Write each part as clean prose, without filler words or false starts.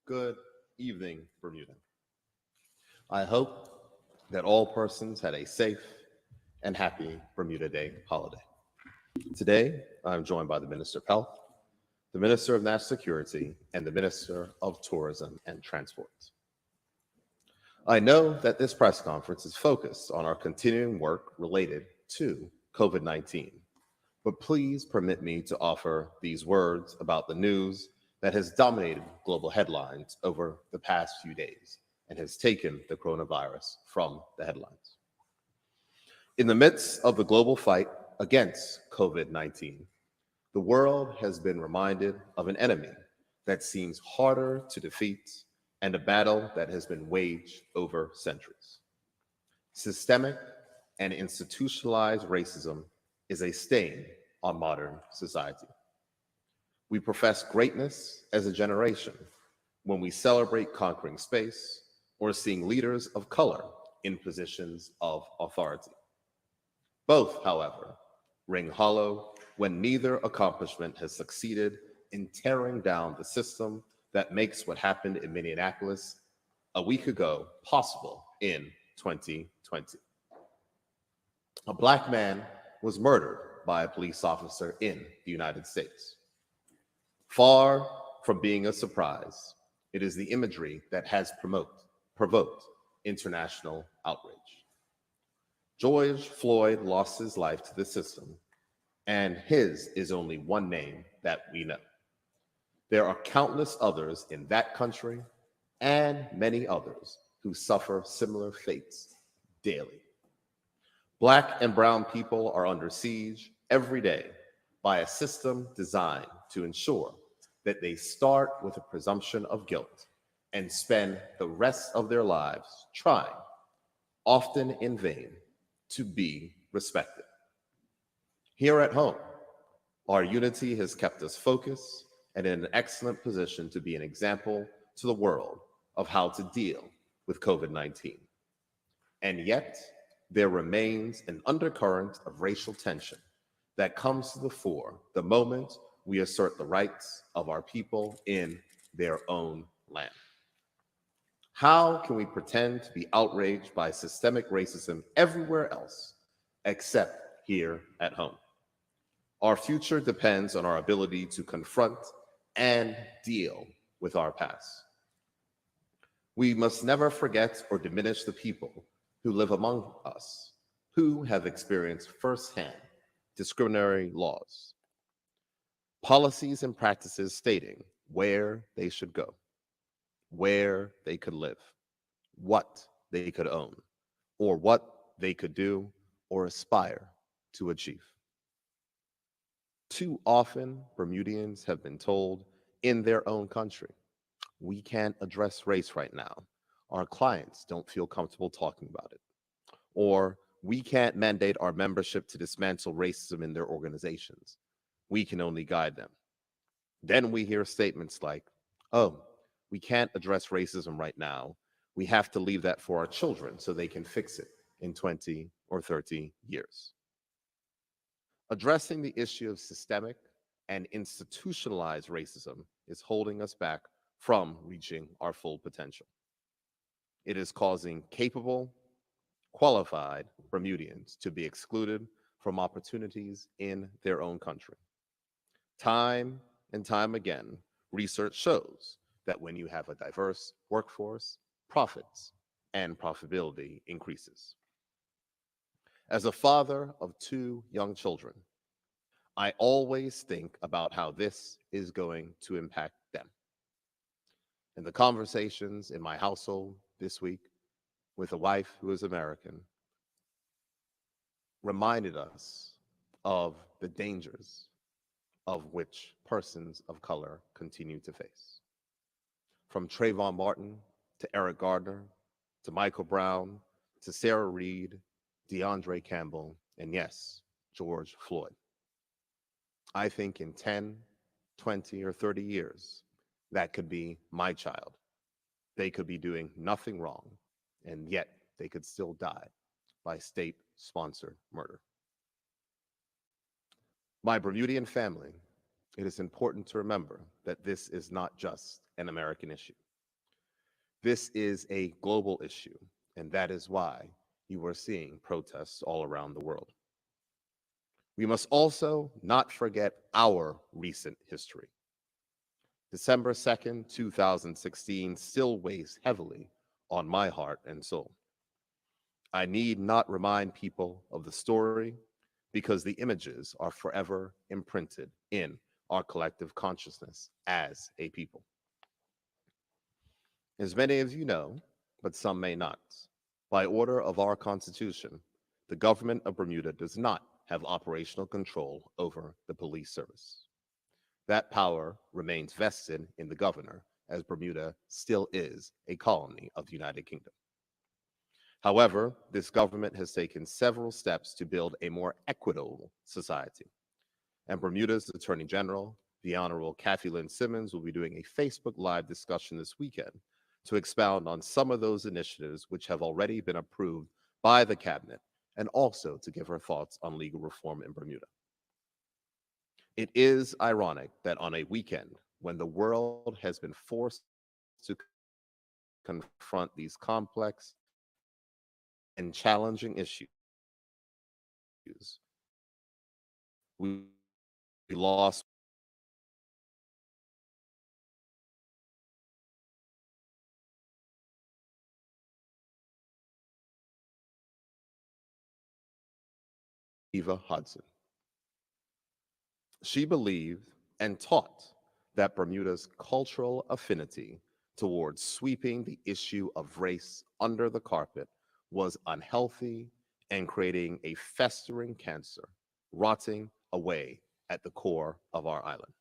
Good evening, Bermuda. I hope that all persons had a safe and happy Bermuda Day holiday. Today, I'm joined by the Minister of Health, the Minister of National Security, and the Minister of Tourism and Transport. I know that this press conference is focused on our continuing work related to COVID-19, but please permit me to offer these words about the news that has dominated global headlines over the past few days and has taken the coronavirus from the headlines. In the midst of the global fight against COVID-19, the world has been reminded of an enemy that seems harder to defeat and a battle that has been waged over centuries. Systemic and institutionalized racism is a stain on modern society. We profess greatness as a generation when we celebrate conquering space or seeing leaders of color in positions of authority. Both, however, ring hollow when neither accomplishment has succeeded in tearing down the system that makes what happened in Minneapolis a week ago possible in 2020. A Black man was murdered by a police officer in the United States. Far from being a surprise, it is the imagery that has provoked international outrage. George Floyd lost his life to the system, and his is only one name that we know. There are countless others in that country and many others who suffer similar fates daily. Black and brown people are under siege every day by a system designed to ensure that they start with a presumption of guilt and spend the rest of their lives trying, often in vain, to be respected. Here at home, our unity has kept us focused and in an excellent position to be an example to the world of how to deal with COVID-19. And yet, there remains an undercurrent of racial tension that comes to the fore the moment we assert the rights of our people in their own land. How can we pretend to be outraged by systemic racism everywhere else except here at home? Our future depends on our ability to confront and deal with our past. We must never forget or diminish the people who live among us, who have experienced firsthand discriminatory laws, policies and practices stating where they should go, where they could live, what they could own, or what they could do or aspire to achieve. Too often, Bermudians have been told in their own country, we can't address race right now. Our clients don't feel comfortable talking about it. Or we can't mandate our membership to dismantle racism in their organizations. We can only guide them. Then we hear statements like, oh, we can't address racism right now. We have to leave that for our children so they can fix it in 20 or 30 years. Addressing the issue of systemic and institutionalized racism is holding us back from reaching our full potential. It is causing capable, qualified Bermudians to be excluded from opportunities in their own country. Time and time again, research shows that when you have a diverse workforce, profits and profitability increases. As a father of two young children, I always think about how this is going to impact them. And the conversations in my household this week with a wife who is American reminded us of the dangers of which persons of color continue to face. From Trayvon Martin to Eric Gardner to Michael Brown to Sarah Reed, DeAndre Campbell, and yes, George Floyd. I think in 10, 20, or 30 years, that could be my child. They could be doing nothing wrong, and yet they could still die by state-sponsored murder. My Bermudian family, it is important to remember that this is not just an American issue. This is a global issue, and that is why you are seeing protests all around the world. We must also not forget our recent history. December 2nd, 2016 still weighs heavily on my heart and soul. I need not remind people of the story because the images are forever imprinted in our collective consciousness as a people. As many of you know, but some may not, by order of our Constitution, the government of Bermuda does not have operational control over the police service. That power remains vested in the governor, as Bermuda still is a colony of the United Kingdom. However, this government has taken several steps to build a more equitable society. And Bermuda's Attorney General, the Honorable Kathy Lynn Simmons, will be doing a Facebook Live discussion this weekend to expound on some of those initiatives which have already been approved by the cabinet, and also to give her thoughts on legal reform in Bermuda. It is ironic that on a weekend when the world has been forced to confront these complex and challenging issues, we lost Eva Hudson. She believed and taught that Bermuda's cultural affinity towards sweeping the issue of race under the carpet was unhealthy and creating a festering cancer, rotting away at the core of our island.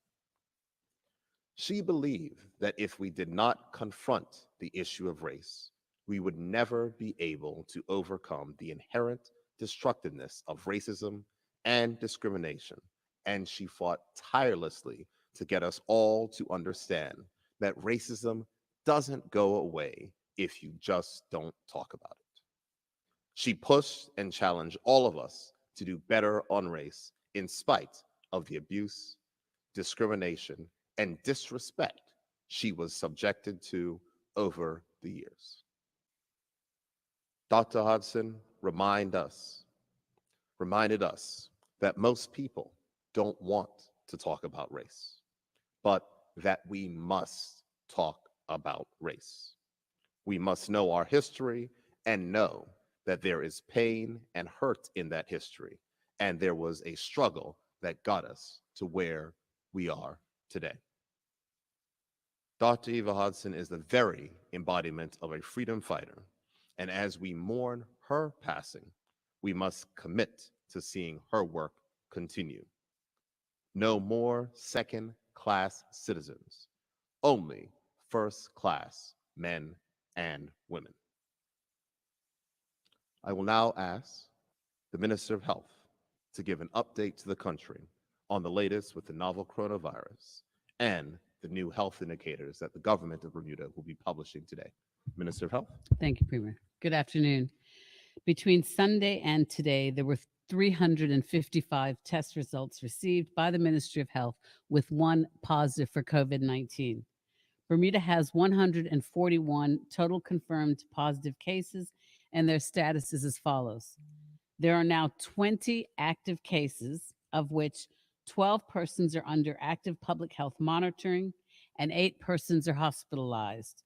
She believed that if we did not confront the issue of race, we would never be able to overcome the inherent destructiveness of racism and discrimination. And she fought tirelessly to get us all to understand that racism doesn't go away if you just don't talk about it. She pushed and challenged all of us to do better on race in spite of the abuse, discrimination, and disrespect she was subjected to over the years. Dr. Hodgson reminded us that most people don't want to talk about race, but that we must talk about race. We must know our history and know that there is pain and hurt in that history, and there was a struggle that got us to where we are today. Dr. Eva Hodgson is the very embodiment of a freedom fighter, and as we mourn her passing, we must commit to seeing her work continue. No more second class citizens, only first class men and women. I will now ask the Minister of Health to give an update to the country on the latest with the novel coronavirus and the new health indicators that the government of Bermuda will be publishing today. Minister of Health. Thank you, Premier. Good afternoon. Between Sunday and today, there were 355 test results received by the Ministry of Health, with one positive for COVID-19. Bermuda has 141 total confirmed positive cases, and their status is as follows. There are now 20 active cases, of which 12 persons are under active public health monitoring and 8 persons are hospitalized.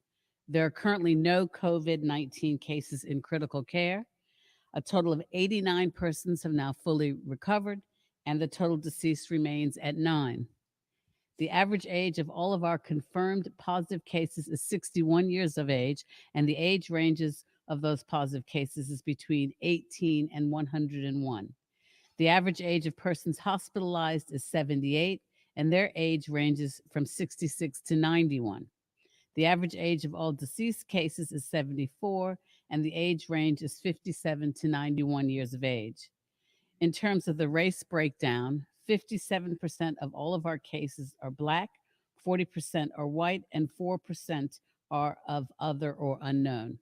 There are currently no COVID-19 cases in critical care. A total of 89 persons have now fully recovered, and the total deceased remains at 9. The average age of all of our confirmed positive cases is 61 years of age, and the age ranges of those positive cases is between 18 and 101. The average age of persons hospitalized is 78, and their age ranges from 66 to 91. The average age of all deceased cases is 74, and the age range is 57 to 91 years of age. In terms of the race breakdown, 57% of all of our cases are Black, 40% are white, and 4% are of other or unknown.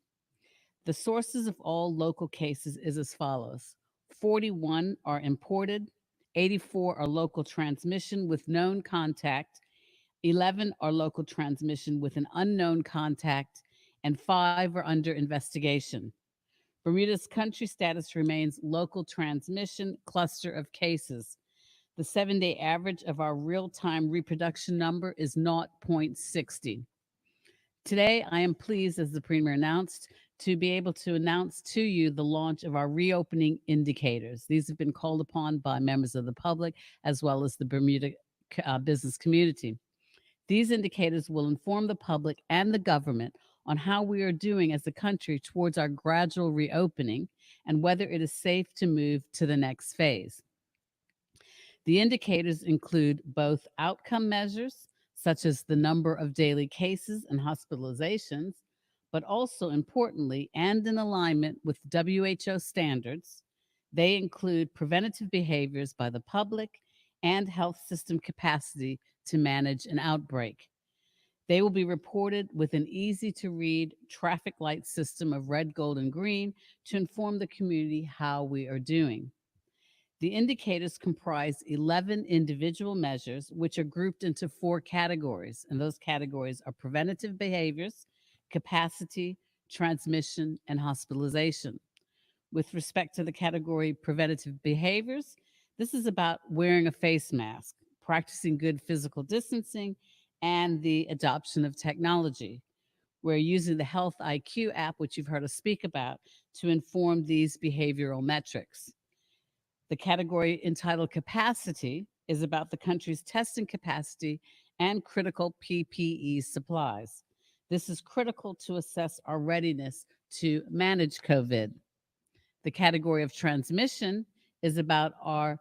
The sources of all local cases is as follows: 41 are imported, 84 are local transmission with known contact, 11 are local transmission with an unknown contact, and 5 are under investigation. Bermuda's country status remains local transmission cluster of cases. The 7-day average of our real time reproduction number is 0.60. Today, I am pleased, as the Premier announced, to be able to announce to you the launch of our reopening indicators. These have been called upon by members of the public as well as the Bermuda business community. These indicators will inform the public and the government on how we are doing as a country towards our gradual reopening and whether it is safe to move to the next phase. The indicators include both outcome measures, such as the number of daily cases and hospitalizations, but also importantly and in alignment with WHO standards, they include preventative behaviors by the public and health system capacity to manage an outbreak. They will be reported with an easy to read traffic light system of red, gold, and green to inform the community how we are doing. The indicators comprise 11 individual measures, which are grouped into 4 categories. And those categories are preventative behaviors, capacity, transmission, and hospitalization. With respect to the category preventative behaviors, this is about wearing a face mask, practicing good physical distancing, and the adoption of technology. We're using the Health IQ app, which you've heard us speak about, to inform these behavioral metrics. The category entitled Capacity is about the country's testing capacity and critical PPE supplies. This is critical to assess our readiness to manage COVID. The category of transmission is about our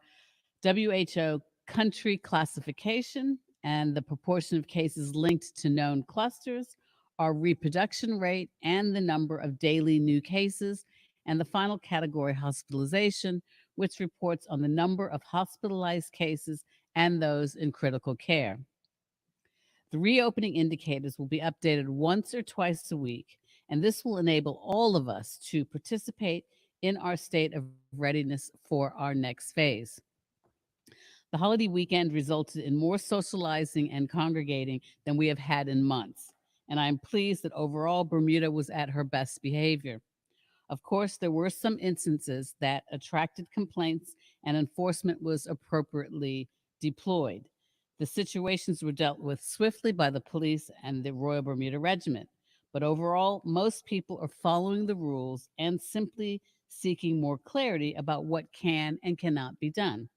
WHO country classification and the proportion of cases linked to known clusters, our reproduction rate, and the number of daily new cases, and the final category, hospitalization, which reports on the number of hospitalized cases and those in critical care. The reopening indicators will be updated once or twice a week, and this will enable all of us to participate in our state of readiness for our next phase. The holiday weekend resulted in more socializing and congregating than we have had in months, and I am pleased that overall Bermuda was at her best behavior. Of course, there were some instances that attracted complaints and enforcement was appropriately deployed. The situations were dealt with swiftly by the police and the Royal Bermuda Regiment. But overall, most people are following the rules and simply seeking more clarity about what can and cannot be done.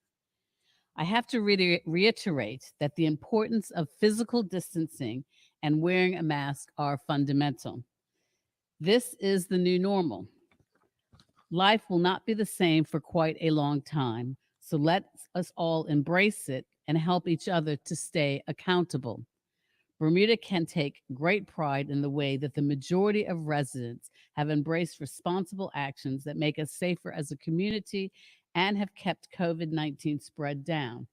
I have to reiterate that the importance of physical distancing and wearing a mask are fundamental. This is the new normal. Life will not be the same for quite a long time, so let us all embrace it and help each other to stay accountable. Bermuda can take great pride in the way that the majority of residents have embraced responsible actions that make us safer as a community and have kept COVID-19 spread down.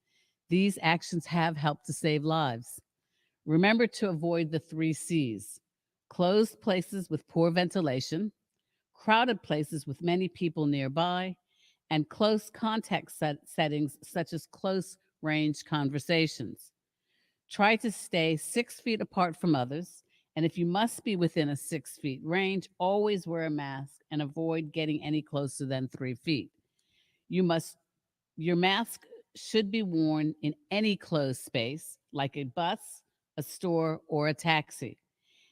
These actions have helped to save lives. Remember to avoid the 3 C's: closed places with poor ventilation, crowded places with many people nearby, and close contact settings such as close range conversations. Try to stay 6 feet apart from others, and if you must be within a 6 feet range, always wear a mask and avoid getting any closer than 3 feet. You must Your mask should be worn in any closed space, like a bus, a store, or a taxi,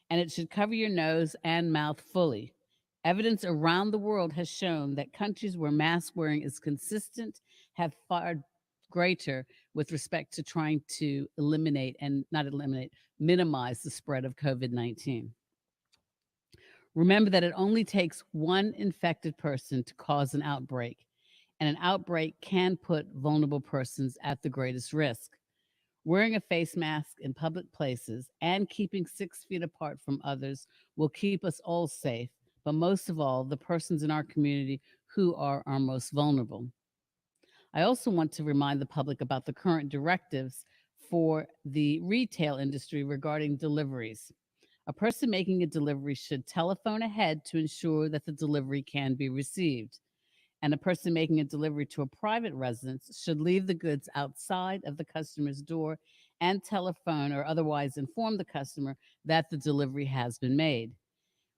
and it should cover your nose and mouth fully. Evidence around the world has shown that countries where mask wearing is consistent have far greater with respect to trying to eliminate and not eliminate, minimize the spread of COVID 19. Remember that it only takes one infected person to cause an outbreak, and an outbreak can put vulnerable persons at the greatest risk. Wearing a face mask in public places and keeping 6 feet apart from others will keep us all safe, but most of all, the persons in our community who are our most vulnerable. I also want to remind the public about the current directives for the retail industry regarding deliveries. A person making a delivery should telephone ahead to ensure that the delivery can be received. and a person making a delivery to a private residence should leave the goods outside of the customer's door and telephone or otherwise inform the customer that the delivery has been made.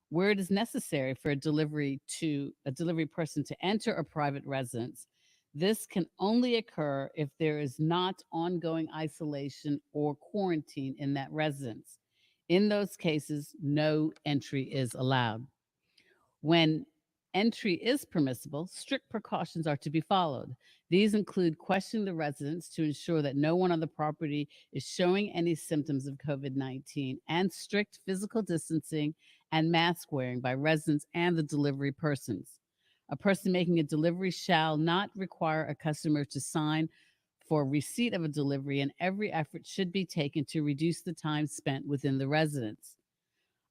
Where it is necessary for a delivery person to enter a private residence, this can only occur if there is not ongoing isolation or quarantine in that residence. In those cases, no entry is allowed. When entry is permissible, strict precautions are to be followed. These include questioning the residents to ensure that no one on the property is showing any symptoms of COVID 19, and strict physical distancing and mask wearing by residents and the delivery persons. A person making a delivery shall not require a customer to sign for receipt of a delivery, and every effort should be taken to reduce the time spent within the residence.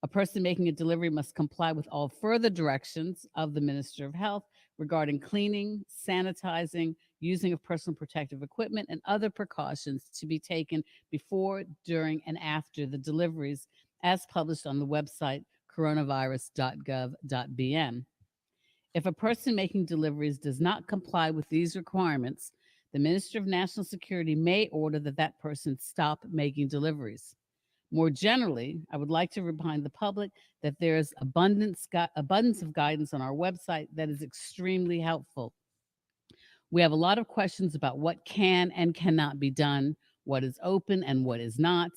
A person making a delivery must comply with all further directions of the Minister of Health regarding cleaning, sanitizing, using of personal protective equipment, and other precautions to be taken before, during, and after the deliveries, as published on the website coronavirus.gov.bm. If a person making deliveries does not comply with these requirements, the Minister of National Security may order that that person stop making deliveries. More generally, I would like to remind the public that there is abundance of guidance on our website that is extremely helpful. We have a lot of questions about what can and cannot be done, what is open and what is not.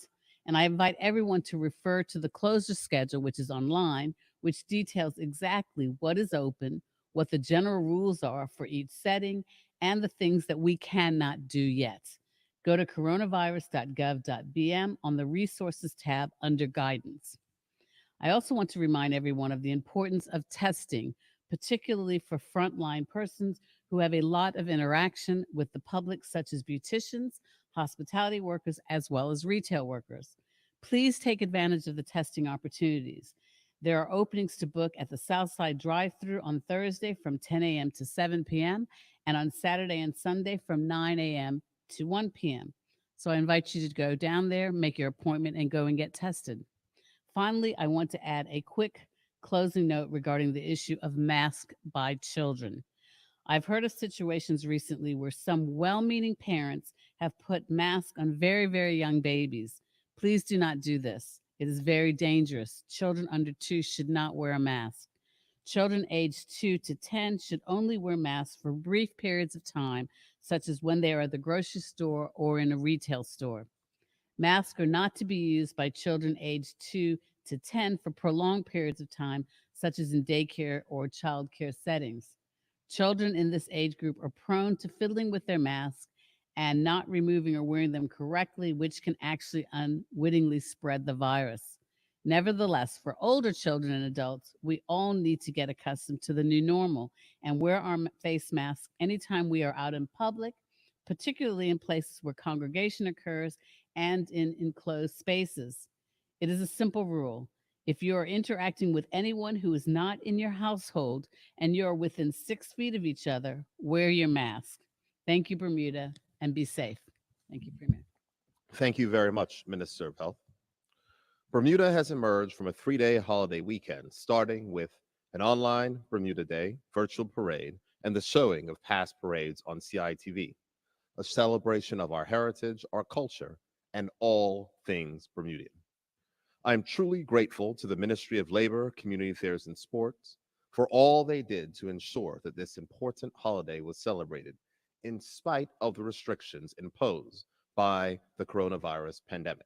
And I invite everyone to refer to the closure schedule, which is online, which details exactly what is open, what the general rules are for each setting, and the things that we cannot do yet. Go to coronavirus.gov.bm on the Resources tab under Guidance. I also want to remind everyone of the importance of testing, particularly for frontline persons who have a lot of interaction with the public, such as beauticians, hospitality workers, as well as retail workers. Please take advantage of the testing opportunities. There are openings to book at the Southside Drive-Thru on Thursday from 10 a.m. to 7 p.m. and on Saturday and Sunday from 9 a.m. to 1 p.m. So I invite you to go down there, make your appointment, and go and get tested. Finally, I want to add a quick closing note regarding the issue of masks by children. I've heard of situations recently where some well meaning parents have put masks on very, very young babies. Please do not do this. It is very dangerous. Children under 2 should not wear a mask. Children aged 2 to 10 should only wear masks for brief periods of time, such as when they are at the grocery store or in a retail store. Masks are not to be used by children aged 2 to 10 for prolonged periods of time, such as in daycare or childcare settings. Children in this age group are prone to fiddling with their masks and not removing or wearing them correctly, which can actually unwittingly spread the virus. Nevertheless, for older children and adults, we all need to get accustomed to the new normal and wear our face masks anytime we are out in public, particularly in places where congregation occurs and in enclosed spaces. It is a simple rule. If you are interacting with anyone who is not in your household and you are within 6 feet of each other, wear your mask. Thank you, Bermuda, and be safe. Thank you, Premier. Thank you very much, Minister of Health. Bermuda has emerged from a 3-day holiday weekend, starting with an online Bermuda Day virtual parade and the showing of past parades on CITV, a celebration of our heritage, our culture, and all things Bermudian. I am truly grateful to the Ministry of Labor, Community Affairs, and Sports for all they did to ensure that this important holiday was celebrated in spite of the restrictions imposed by the coronavirus pandemic.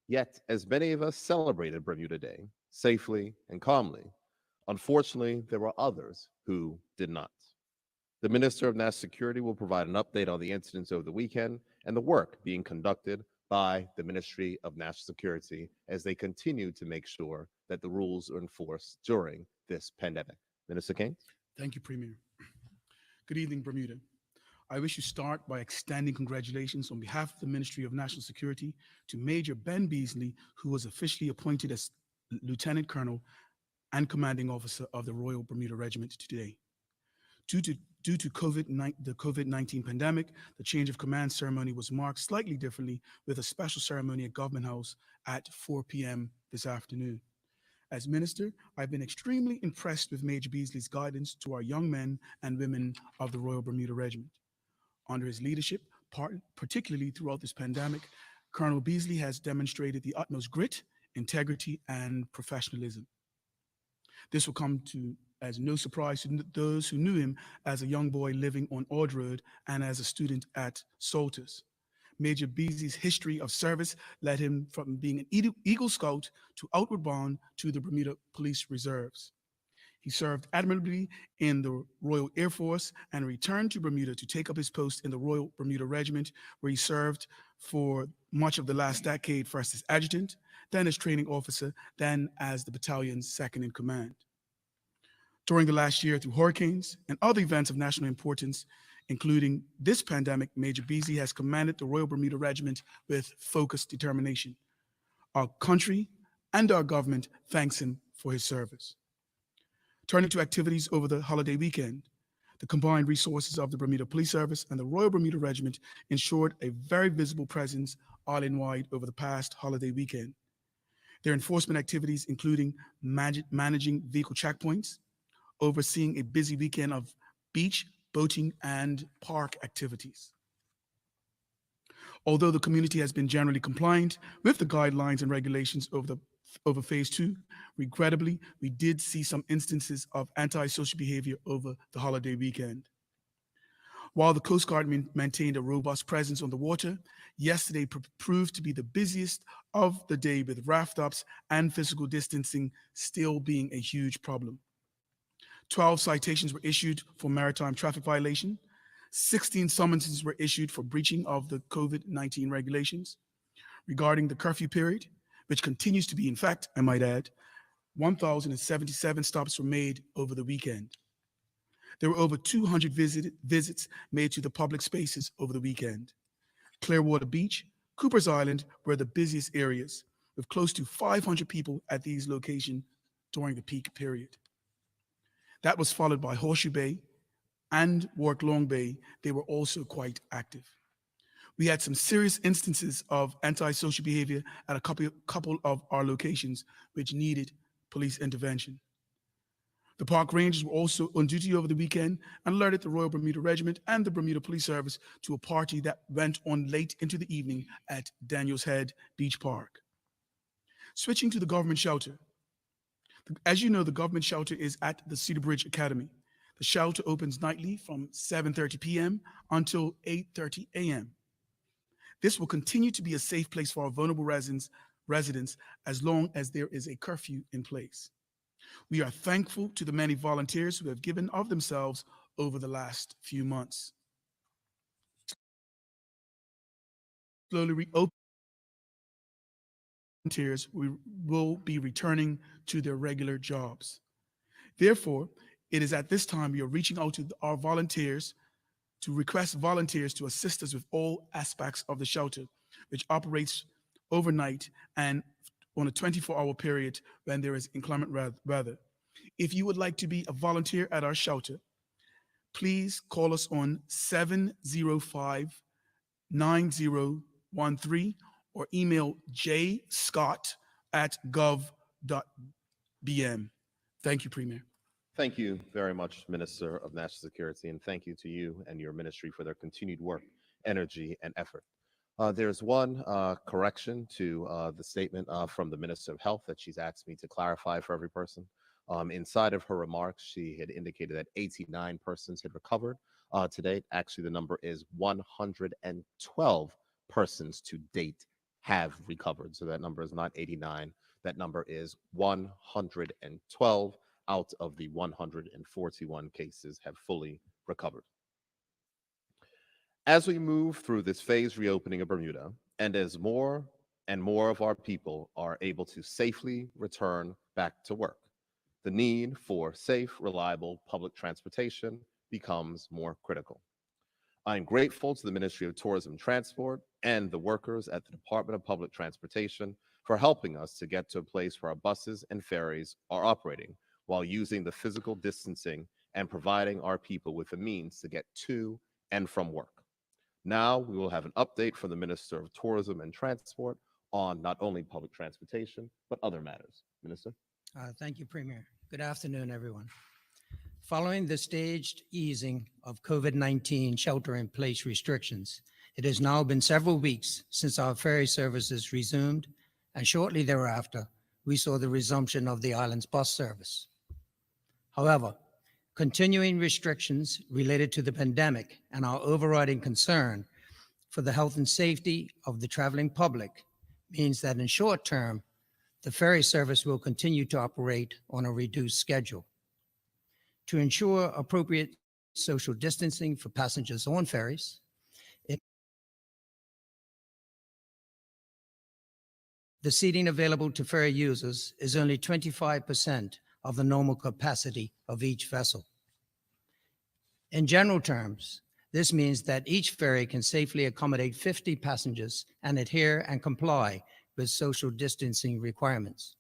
Yet, as many of us celebrated Bermuda Day safely and calmly, unfortunately, there were others who did not. The Minister of National Security will provide an update on the incidents over the weekend and the work being conducted by the Ministry of National Security as they continue to make sure that the rules are enforced during this pandemic. Minister King? Thank you, Premier. Good evening, Bermuda. I wish to start by extending congratulations on behalf of the Ministry of National Security to Major Ben Beasley, who was officially appointed as Lieutenant Colonel and Commanding Officer of the Royal Bermuda Regiment today. Due to the COVID-19 pandemic, the change of command ceremony was marked slightly differently with a special ceremony at Government House at 4 p.m. this afternoon. As minister, I've been extremely impressed with Major Beasley's guidance to our young men and women of the Royal Bermuda Regiment. Under his leadership, particularly throughout this pandemic, Colonel Beasley has demonstrated the utmost grit, integrity, and professionalism. This will come to as no surprise to those who knew him as a young boy living on Ord Road and as a student at Salters. Major Beasley's history of service led him from being an Eagle Scout to Outward Bound to the Bermuda Police Reserves. He served admirably in the Royal Air Force and returned to Bermuda to take up his post in the Royal Bermuda Regiment, where he served for much of the last decade, first as adjutant, then as training officer, then as the battalion's second in command. During the last year, through hurricanes and other events of national importance, including this pandemic, Major Beasley has commanded the Royal Bermuda Regiment with focused determination. Our country and our government thanks him for his service. Turning to activities over the holiday weekend, the combined resources of the Bermuda Police Service and the Royal Bermuda Regiment ensured a very visible presence island-wide over the past holiday weekend. Their enforcement activities including managing vehicle checkpoints, overseeing a busy weekend of beach, boating, and park activities. Although the community has been generally compliant with the guidelines and regulations over phase two, regrettably, we did see some instances of antisocial behavior over the holiday weekend. While the Coast Guard maintained a robust presence on the water, yesterday proved to be the busiest of the day, with raft ups and physical distancing still being a huge problem. 12 citations were issued for maritime traffic violation. 16 summonses were issued for breaching of the COVID-19 regulations. Regarding the curfew period, which continues to be, in fact, I might add, 1,077 stops were made over the weekend. There were over 200 visits made to the public spaces over the weekend. Clearwater Beach, Cooper's Island were the busiest areas, with close to 500 people at these locations during the peak period. That was followed by Horseshoe Bay and Wark Long Bay. They were also quite active. We had some serious instances of antisocial behavior at a couple of our locations, which needed police intervention. The park rangers were also on duty over the weekend and alerted the Royal Bermuda Regiment and the Bermuda Police Service to a party that went on late into the evening at Daniels Head Beach Park. Switching to the government shelter. As you know, the government shelter is at the Cedar Bridge Academy. The shelter opens nightly from 7:30 p.m. until 8:30 a.m. This will continue to be a safe place for our vulnerable residents as long as there is a curfew in place. We are thankful to the many volunteers who have given of themselves over the last few months. Slowly reopen, volunteers will be returning to their regular jobs. Therefore, it is at this time we are reaching out to our volunteers to request volunteers to assist us with all aspects of the shelter, which operates overnight and on a 24-hour period when there is inclement weather. If you would like to be a volunteer at our shelter, please call us on 705-9013 or email jscott@gov.bm. Thank you, Premier. Thank you very much, Minister of National Security, and thank you to you and your ministry for their continued work, energy, and effort. There's one correction to the statement from the Minister of Health that she's asked me to clarify for every person. Inside of her remarks, she had indicated that 89 persons had recovered to date. Actually, the number is 112 persons to date have recovered. So that number is not 89. That number is 112 out of the 141 cases have fully recovered. As we move through this phased reopening of Bermuda, and as more and more of our people are able to safely return back to work, the need for safe, reliable public transportation becomes more critical. I am grateful to the Ministry of Tourism and Transport and the workers at the Department of Public Transportation for helping us to get to a place where our buses and ferries are operating while using the physical distancing and providing our people with the means to get to and from work. Now we will have an update from the Minister of Tourism and Transport on not only public transportation, but other matters. Minister? Thank you, Premier. Good afternoon, everyone. Following the staged easing of COVID-19 shelter-in-place restrictions, it has now been several weeks since our ferry services resumed, and shortly thereafter, we saw the resumption of the island's bus service. However, continuing restrictions related to the pandemic and our overriding concern for the health and safety of the traveling public means that in short term, the ferry service will continue to operate on a reduced schedule. To ensure appropriate social distancing for passengers on ferries, the seating available to ferry users is only 25% of the normal capacity of each vessel. In general terms, this means that each ferry can safely accommodate 50 passengers and adhere and comply with social distancing requirements.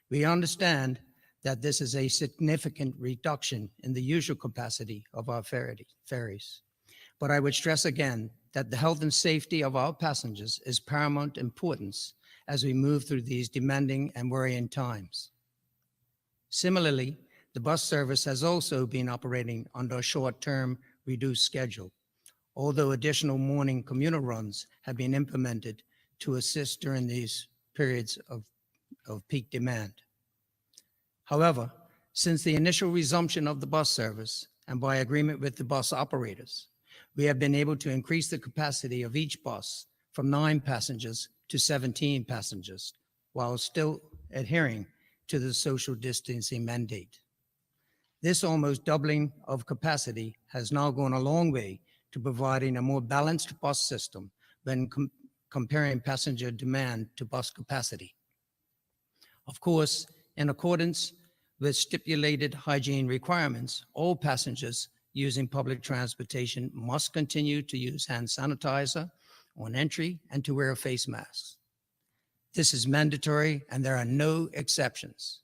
We understand that this is a significant reduction in the usual capacity of our ferries. But I would stress again that the health and safety of our passengers is paramount importance as we move through these demanding and worrying times. Similarly, the bus service has also been operating under a short-term reduced schedule, although additional morning commuter runs have been implemented to assist during these periods of peak demand. However, since the initial resumption of the bus service and by agreement with the bus operators, we have been able to increase the capacity of each bus from 9 passengers to 17 passengers, while still adhering to the social distancing mandate. This almost doubling of capacity has now gone a long way to providing a more balanced bus system when comparing passenger demand to bus capacity. Of course, in accordance with stipulated hygiene requirements, all passengers using public transportation must continue to use hand sanitizer on entry and to wear face masks. This is mandatory and there are no exceptions.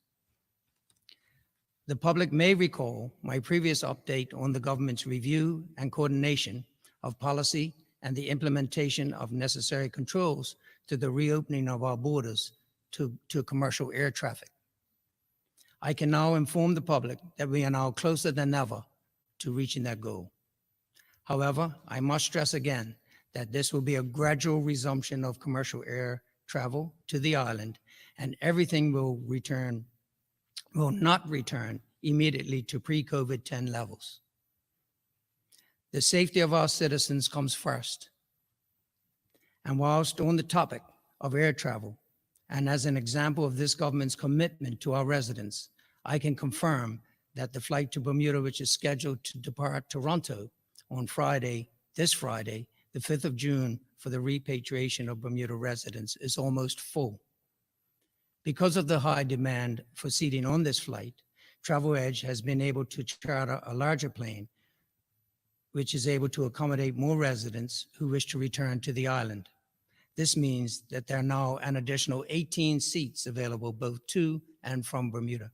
The public may recall my previous update on the government's review and coordination of policy and the implementation of necessary controls to the reopening of our borders to commercial air traffic. I can now inform the public that we are now closer than ever to reaching that goal. However, I must stress again that this will be a gradual resumption of commercial air travel to the island, and everything will not return immediately to pre-COVID-10 levels. The safety of our citizens comes first. And whilst on the topic of air travel, and as an example of this government's commitment to our residents, I can confirm that the flight to Bermuda, which is scheduled to depart Toronto on this Friday, the 5th of June, for the repatriation of Bermuda residents, is almost full. Because of the high demand for seating on this flight, Travel Edge has been able to charter a larger plane, which is able to accommodate more residents who wish to return to the island. This means that there are now an additional 18 seats available both to and from Bermuda.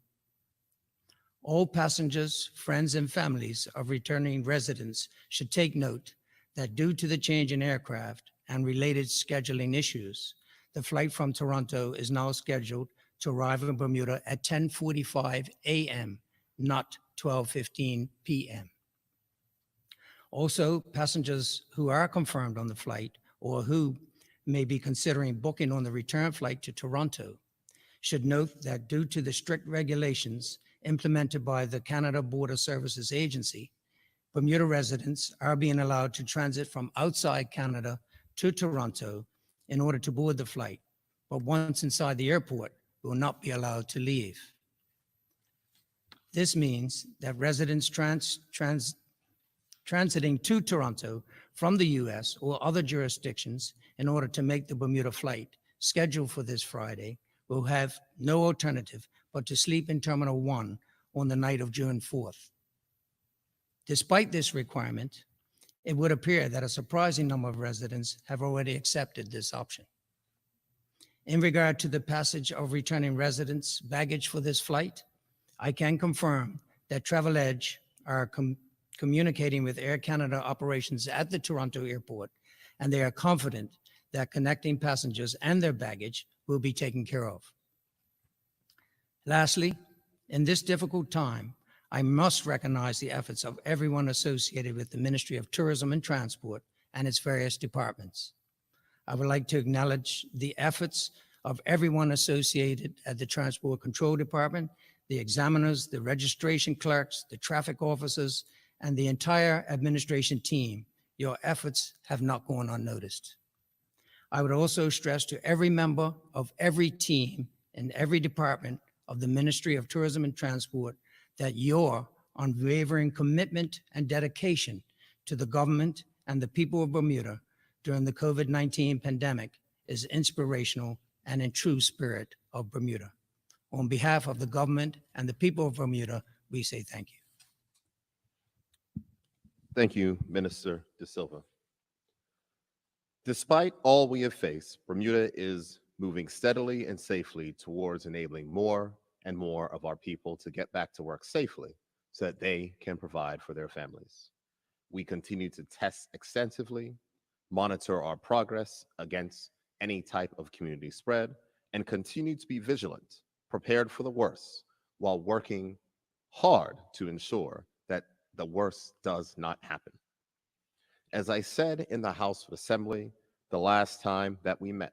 All passengers, friends, and families of returning residents should take note that due to the change in aircraft and related scheduling issues, the flight from Toronto is now scheduled to arrive in Bermuda at 10:45 a.m., not 12:15 p.m. Also, passengers who are confirmed on the flight or who may be considering booking on the return flight to Toronto should note that due to the strict regulations implemented by the Canada Border Services Agency, Bermuda residents are being allowed to transit from outside Canada to Toronto in order to board the flight, but once inside the airport, will not be allowed to leave. This means that residents transiting to Toronto from the US or other jurisdictions in order to make the Bermuda flight scheduled for this Friday will have no alternative but to sleep in Terminal 1 on the night of June 4th. Despite this requirement, it would appear that a surprising number of residents have already accepted this option. In regard to the passage of returning residents' baggage for this flight, I can confirm that Travel Edge are communicating with Air Canada operations at the Toronto airport, and they are confident that connecting passengers and their baggage will be taken care of. Lastly, in this difficult time, I must recognize the efforts of everyone associated with the Ministry of Tourism and Transport and its various departments. I would like to acknowledge the efforts of everyone associated at the Transport Control Department, the examiners, the registration clerks, the traffic officers, and the entire administration team. Your efforts have not gone unnoticed. I would also stress to every member of every team in every department of the Ministry of Tourism and Transport that your unwavering commitment and dedication to the government and the people of Bermuda during the COVID-19 pandemic is inspirational and in true spirit of Bermuda. On behalf of the government and the people of Bermuda, we say thank you. Thank you, Minister De Silva. Despite all we have faced, Bermuda is moving steadily and safely towards enabling more and more of our people to get back to work safely so that they can provide for their families. We continue to test extensively, monitor our progress against any type of community spread, and continue to be vigilant, prepared for the worst, while working hard to ensure that the worst does not happen. As I said in the House of Assembly the last time that we met,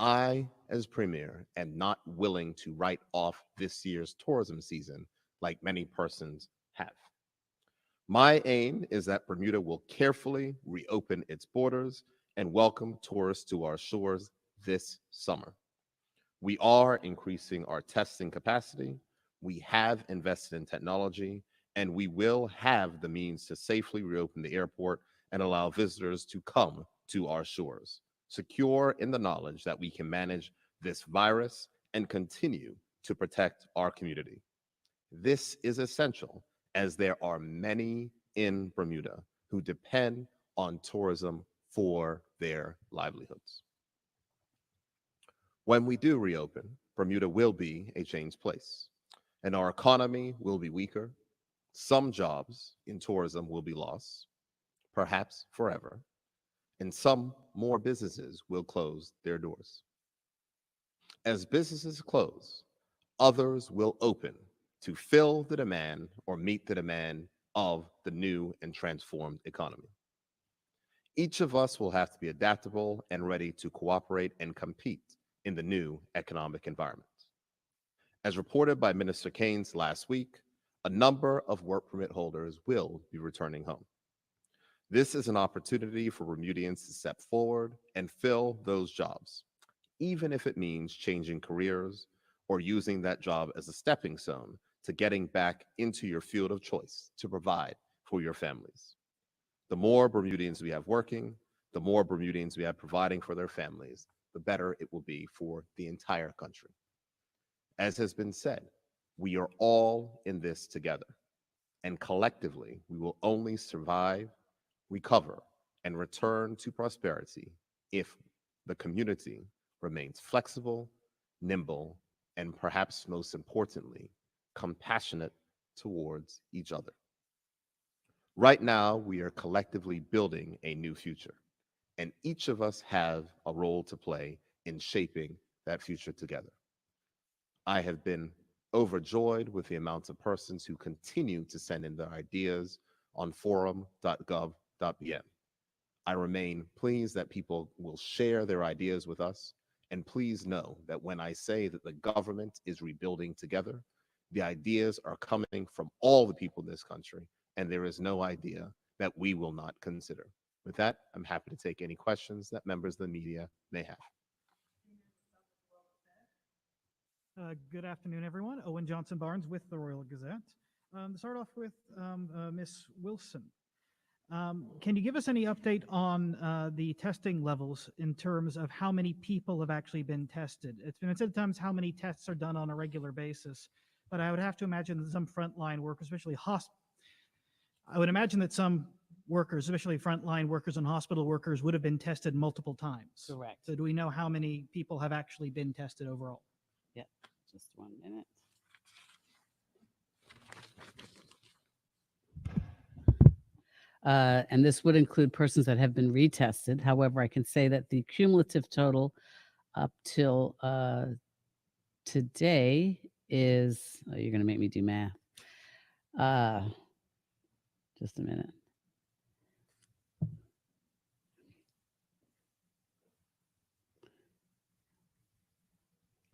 I, as Premier, am not willing to write off this year's tourism season like many persons have. My aim is that Bermuda will carefully reopen its borders and welcome tourists to our shores this summer. We are increasing our testing capacity, we have invested in technology, and we will have the means to safely reopen the airport and allow visitors to come to our shores, secure in the knowledge that we can manage this virus and continue to protect our community. This is essential as there are many in Bermuda who depend on tourism for their livelihoods. When we do reopen, Bermuda will be a changed place, and our economy will be weaker. Some jobs in tourism will be lost, perhaps forever, and some more businesses will close their doors. As businesses close, others will open to fill the demand or meet the demand of the new and transformed economy. Each of us will have to be adaptable and ready to cooperate and compete in the new economic environment. As reported by Minister Keynes last week, a number of work permit holders will be returning home. This is an opportunity for Bermudians to step forward and fill those jobs, even if it means changing careers or using that job as a stepping stone to getting back into your field of choice to provide for your families. The more Bermudians we have working, the more Bermudians we have providing for their families, the better it will be for the entire country. As has been said, we are all in this together, and collectively we will only survive, recover, and return to prosperity if the community remains flexible, nimble, and perhaps most importantly, compassionate towards each other. Right now, we are collectively building a new future, and each of us have a role to play in shaping that future together. I have been overjoyed with the amount of persons who continue to send in their ideas on forum.gov.bm. I remain pleased that people will share their ideas with us, and please know that when I say that the government is rebuilding together, the ideas are coming from all the people in this country, and there is no idea that we will not consider. With that, I'm happy to take any questions that members of the media may have. Good afternoon, everyone. Owen Johnson Barnes with the Royal Gazette. To start off with Ms. Wilson, can you give us any update on the testing levels in terms of how many people have actually been tested? It's been said times how many tests are done on a regular basis, but I would have to imagine that some frontline workers, especially I would imagine that some workers, especially frontline workers and hospital workers, would have been tested multiple times. Correct. So do we know how many people have actually been tested overall? Yep, just 1 minute. And this would include persons that have been retested. However, I can say that the cumulative total up till today is, oh, you're going to make me do math. Just a minute.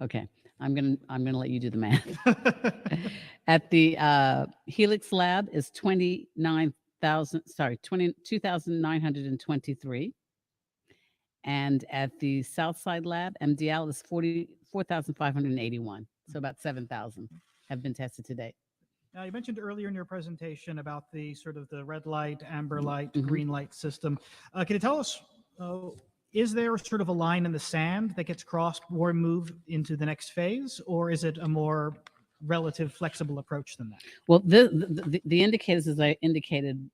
Okay, I'm gonna let you do the math. At the Helix Lab is 22,923, and at the Southside Lab, MDL, is 44,581. So about 7,000 have been tested to date. Now, you mentioned earlier in your presentation about the sort of the red light, amber light, Mhm. green light system. Can you tell us, is there sort of a line in the sand that gets crossed or move into the next phase, or is it a more relative flexible approach than that? Well, the indicators, as I indicated,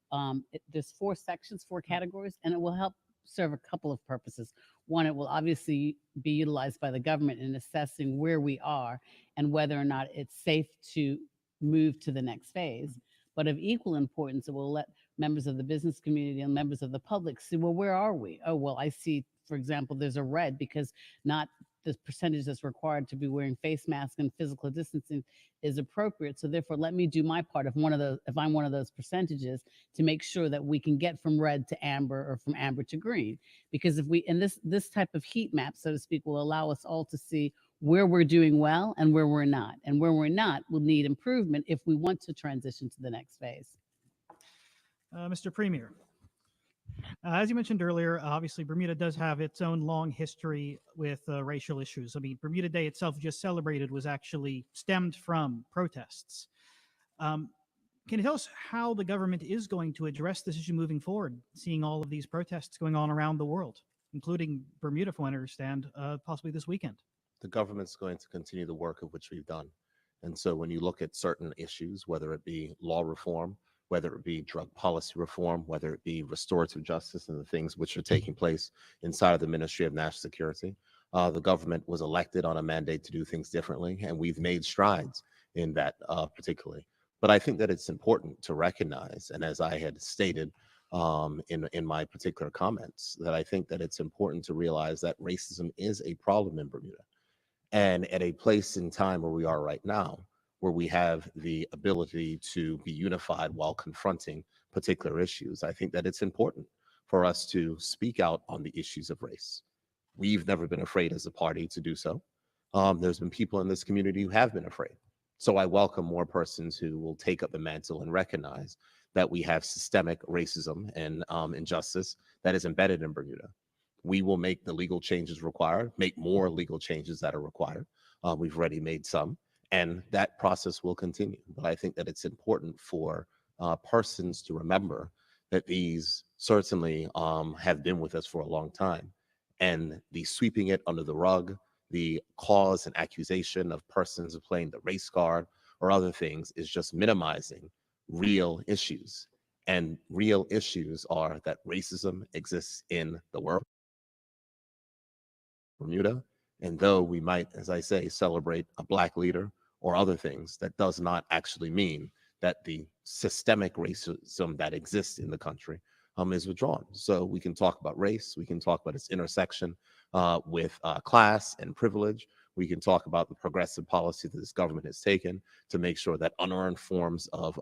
there's 4 sections, 4 categories, and it will help serve a couple of purposes. One, it will obviously be utilized by the government in assessing where we are and whether or not it's safe to move to the next phase. But of equal importance, it will let members of the business community and members of the public see, well, where are we? Oh, well, I see, for example, there's a red because not the percentage that's required to be wearing face masks and physical distancing is appropriate. So therefore, let me do my part if I'm one of those percentages to make sure that we can get from red to amber or from amber to green. Because if we, and this type of heat map, so to speak, will allow us all to see where we're doing well and where we're not. And where we're not will need improvement if we want to transition to the next phase. Mr. Premier, as you mentioned earlier, obviously Bermuda does have its own long history with racial issues. I mean, Bermuda Day itself, just celebrated, was actually stemmed from protests. Can you tell us how the government is going to address this issue moving forward, seeing all of these protests going on around the world, including Bermuda, from what I understand, possibly this weekend? The government's going to continue the work of which we've done. And so when you look at certain issues, whether it be law reform, whether it be drug policy reform, whether it be restorative justice and the things which are taking place inside of the Ministry of National Security, the government was elected on a mandate to do things differently, and we've made strides in that particularly. But I think that it's important to recognize, and as I had stated in my particular comments, that I think that it's important to realize that racism is a problem in Bermuda. And at a place in time where we are right now, where we have the ability to be unified while confronting particular issues, I think that it's important for us to speak out on the issues of race. We've never been afraid as a party to do so. There's been people in this community who have been afraid. So I welcome more persons who will take up the mantle and recognize that we have systemic racism and injustice that is embedded in Bermuda. We will make the legal changes required, make more legal changes that are required. We've already made some, and that process will continue. But I think that it's important for persons to remember that these certainly have been with us for a long time. And the sweeping it under the rug, the cause and accusation of persons playing the race card or other things is just minimizing real issues. And real issues are that racism exists in the world, Bermuda. And though we might, as I say, celebrate a Black leader or other things, that does not actually mean that the systemic racism that exists in the country is withdrawn. So we can talk about race, we can talk about its intersection with class and privilege. We can talk about the progressive policy that this government has taken to make sure that unearned forms of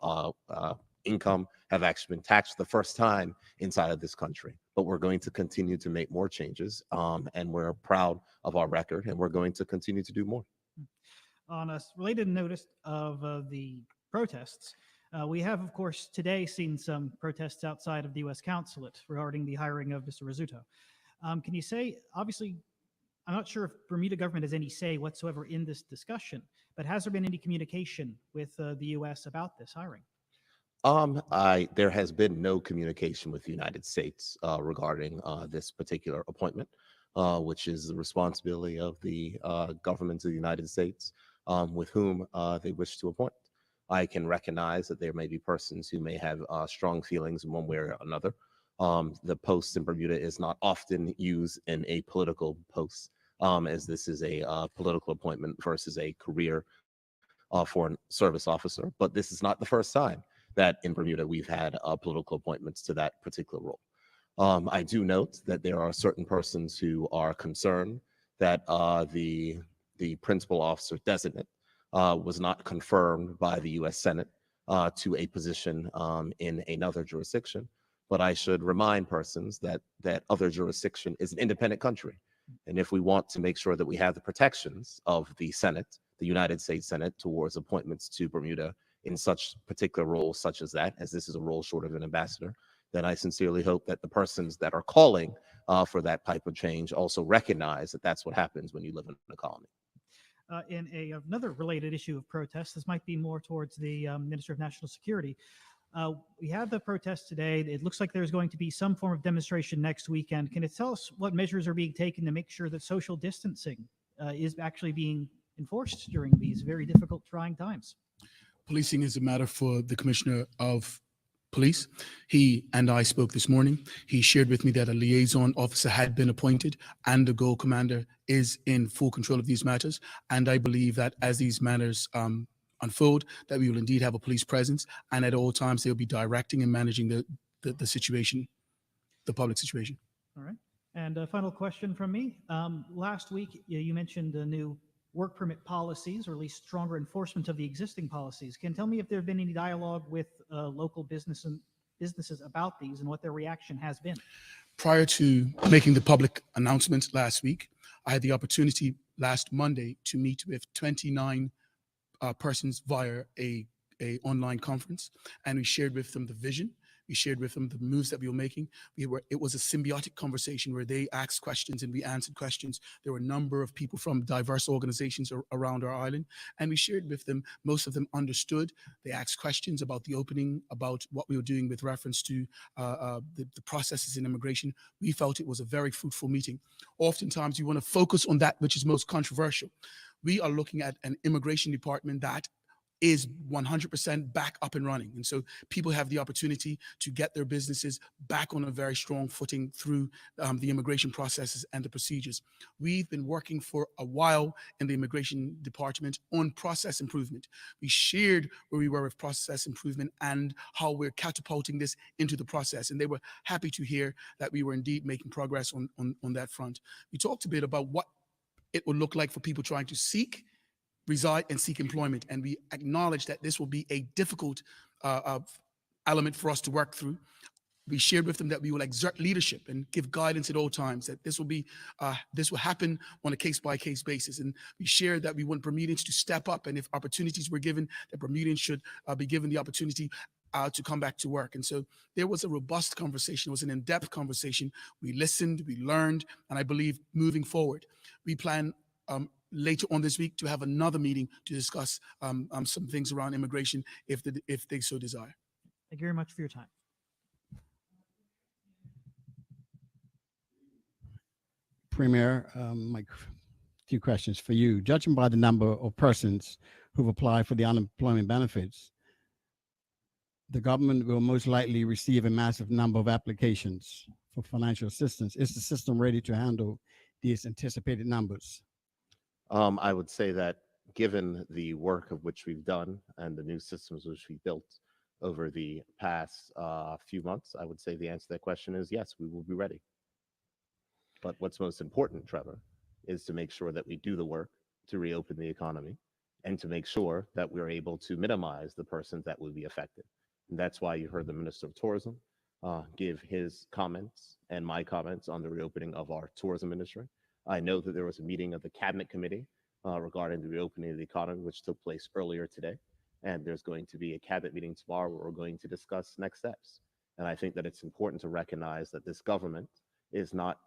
income have actually been taxed the first time inside of this country. But we're going to continue to make more changes, and we're proud of our record, and we're going to continue to do more. On a related notice of the protests, we have, of course, today seen some protests outside of the U.S. consulate regarding the hiring of Mr. Rizzuto. Can you say, obviously, I'm not sure if Bermuda government has any say whatsoever in this discussion, but has there been any communication with the U.S. about this hiring? There has been no communication with the United States regarding this particular appointment, which is the responsibility of the government of the United States with whom they wish to appoint. I can recognize that there may be persons who may have strong feelings in one way or another. The post in Bermuda is not often used in a political post, as this is a political appointment versus a career foreign service officer. But this is not the first time that in Bermuda we've had political appointments to that particular role. I do note that there are certain persons who are concerned that the principal officer designate was not confirmed by the U.S. Senate to a position in another jurisdiction. But I should remind persons that that other jurisdiction is an independent country. And if we want to make sure that we have the protections of the Senate, the United States Senate, towards appointments to Bermuda in such particular roles such as that, as this is a role short of an ambassador, then I sincerely hope that the persons that are calling for that type of change also recognize that that's what happens when you live in a colony. Another related issue of protest, this might be more towards the Minister of National Security. We had the protest today. It looks like there's going to be some form of demonstration next weekend. Can it tell us what measures are being taken to make sure that social distancing is actually being enforced during these very difficult, trying times? Policing is a matter for the Commissioner of Police. He and I spoke this morning. He shared with me that a liaison officer had been appointed and the GO commander is in full control of these matters. And I believe that as these matters unfold, that we will indeed have a police presence, and at all times they'll be directing and managing the situation, the public situation. All right. And a final question from me. Last week, you mentioned the new work permit policies, or at least stronger enforcement of the existing policies. Can you tell me if there have been any dialogue with local businesses about these and what their reaction has been? Prior to making the public announcement last week, I had the opportunity last Monday to meet with 29 persons via a online conference, and we shared with them the vision. We shared with them the moves that we were making. It was a symbiotic conversation where they asked questions and we answered questions. There were a number of people from diverse organizations around our island, and we shared with them. Most of them understood. They asked questions about the opening, about what we were doing with reference to the processes in immigration. We felt it was a very fruitful meeting. Oftentimes, you want to focus on that which is most controversial. We are looking at an immigration department that is 100% back up and running. And so people have the opportunity to get their businesses back on a very strong footing through the immigration processes and the procedures. We've been working for a while in the immigration department on process improvement. We shared where we were with process improvement and how we're catapulting this into the process. And they were happy to hear that we were indeed making progress on that front. We talked a bit about what it would look like for people trying to reside and seek employment. And we acknowledge that this will be a difficult element for us to work through. We shared with them that we will exert leadership and give guidance at all times, that this will happen on a case-by-case basis. And we shared that we want Bermudians to step up, and if opportunities were given, that Bermudians should be given the opportunity to come back to work. And so there was a robust conversation. It was an in-depth conversation. We listened, we learned, and I believe moving forward, we plan later on this week to have another meeting to discuss some things around immigration if they so desire. Thank you very much for your time. Premier, my few questions for you. Judging by the number of persons who've applied for the unemployment benefits, the government will most likely receive a massive number of applications for financial assistance. Is the system ready to handle these anticipated numbers? I would say that given the work of which we've done and the new systems which we built over the past few months, I would say the answer to that question is yes, we will be ready. But what's most important, Trevor, is to make sure that we do the work to reopen the economy and to make sure that we're able to minimize the persons that will be affected. And that's why you heard the Minister of Tourism give his comments and my comments on the reopening of our tourism industry. I know that there was a meeting of the Cabinet Committee regarding the reopening of the economy, which took place earlier today. And there's going to be a Cabinet meeting tomorrow where we're going to discuss next steps. And I think that it's important to recognize that this government is not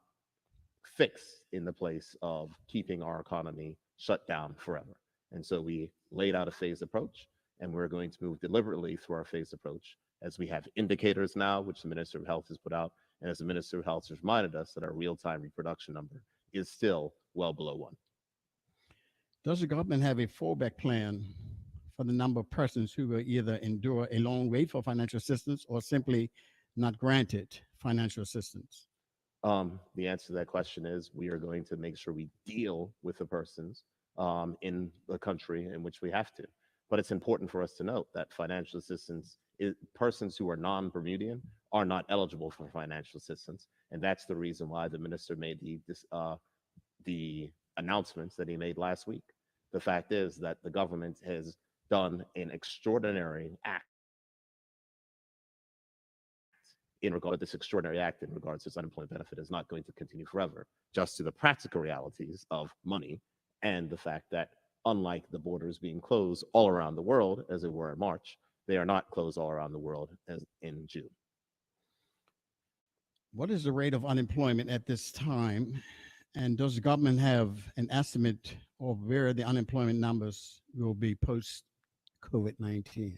fixed in the place of keeping our economy shut down forever. And so we laid out a phased approach, and we're going to move deliberately through our phased approach as we have indicators now, which the Minister of Health has put out, and as the Minister of Health has reminded us that our real-time reproduction number is still well below 1. Does the government have a fallback plan for the number of persons who will either endure a long wait for financial assistance or simply not granted financial assistance? The answer to that question is we are going to make sure we deal with the persons in the country in which we have to. But it's important for us to note that financial assistance persons who are non-Bermudian are not eligible for financial assistance. And that's the reason why the minister made the announcements that he made last week. The fact is that the government has done an extraordinary act in regard to this extraordinary act in regards to its unemployment benefit is not going to continue forever, just to the practical realities of money and the fact that unlike the borders being closed all around the world as they were in March, they are not closed all around the world as in June. What is the rate of unemployment at this time? And does the government have an estimate of where the unemployment numbers will be post COVID-19?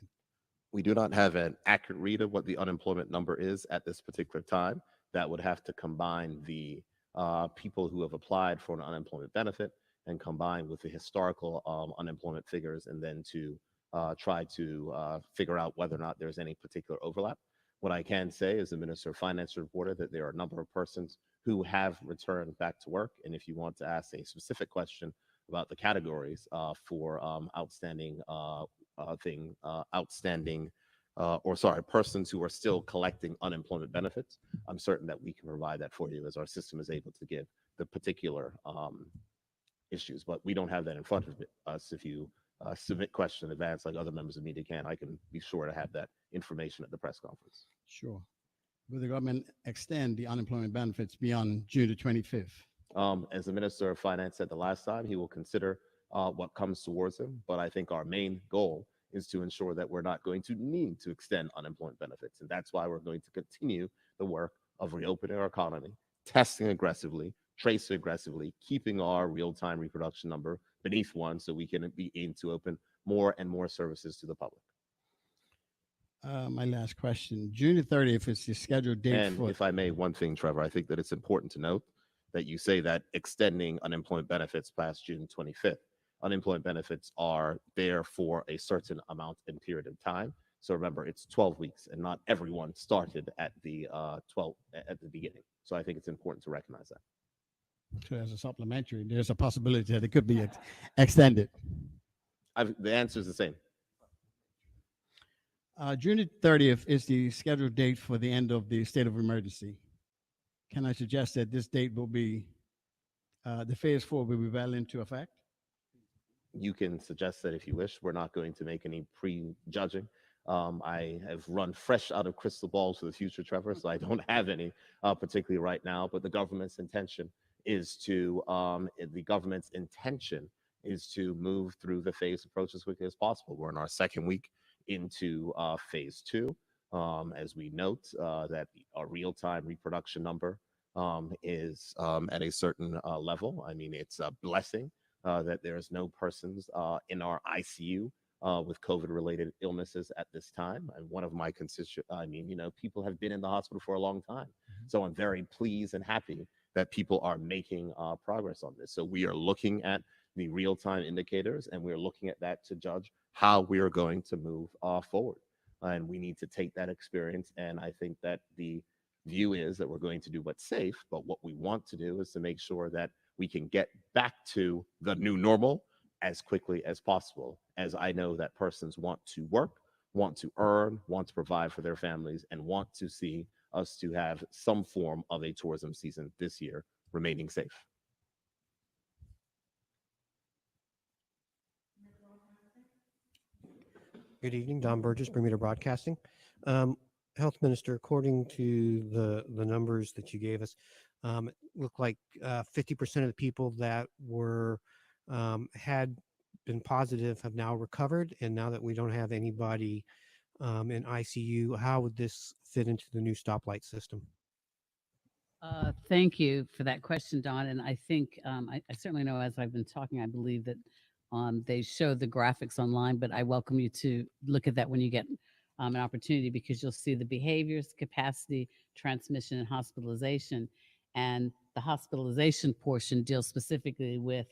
We do not have an accurate read of what the unemployment number is at this particular time. That would have to combine the people who have applied for an unemployment benefit and combine with the historical unemployment figures, and then to try to figure out whether or not there's any particular overlap. What I can say is the Minister of Finance reported that there are a number of persons who have returned back to work. And if you want to ask a specific question about the categories for outstanding persons who are still collecting unemployment benefits, I'm certain that we can provide that for you as our system is able to give the particular issues. But we don't have that in front of us. If you submit questions in advance like other members of media can, I can be sure to have that information at the press conference. Sure. Will the government extend the unemployment benefits beyond June the 25th? As the Minister of Finance said the last time, he will consider what comes towards him. But I think our main goal is to ensure that we're not going to need to extend unemployment benefits. And that's why we're going to continue the work of reopening our economy, testing aggressively, tracing aggressively, keeping our real-time reproduction number beneath 1 so we can begin to open more and more services to the public. My last question. June the 30th is the scheduled date And for... if I may, one thing, Trevor, I think that it's important to note that you say that extending unemployment benefits past June 25th. Unemployment benefits are there for a certain amount and period of time. So remember, it's 12 weeks, and not everyone started at the at the beginning. So I think it's important to recognize that. So as a supplementary, there's a possibility that it could be extended. The answer is the same. June the 30th is the scheduled date for the end of the state of emergency. Can I suggest that this date will be, the phase 4 will be well into effect? You can suggest that if you wish. We're not going to make any prejudging. I have run fresh out of crystal balls for the future, Trevor, so I don't have any particularly right now. But the government's intention is to move through the phase approach as quickly as possible. We're in our second week into phase 2. As we note that our real-time reproduction number is at a certain level. I mean, it's a blessing that there's no persons in our ICU with COVID-related illnesses at this time. And one of my people have been in the hospital for a long time. So I'm very pleased and happy that people are making progress on this. So we are looking at the real-time indicators, and we're looking at that to judge how we are going to move forward. And we need to take that experience. And I think that the view is that we're going to do what's safe, but what we want to do is to make sure that we can get back to the new normal as quickly as possible, as I know that persons want to work, want to earn, want to provide for their families, and want to see us to have some form of a tourism season this year remaining safe. Good evening, Don Burgess, Bermuda Broadcasting. Health Minister, according to the numbers that you gave us, it looked like 50% of the people that were had been positive have now recovered. And now that we don't have anybody in ICU, how would this fit into the new stoplight system? Thank you for that question, Don. And I think I certainly know as I've been talking, I believe that they show the graphics online, but I welcome you to look at that when you get an opportunity, because you'll see the behaviors, capacity, transmission, and hospitalization. And the hospitalization portion deals specifically with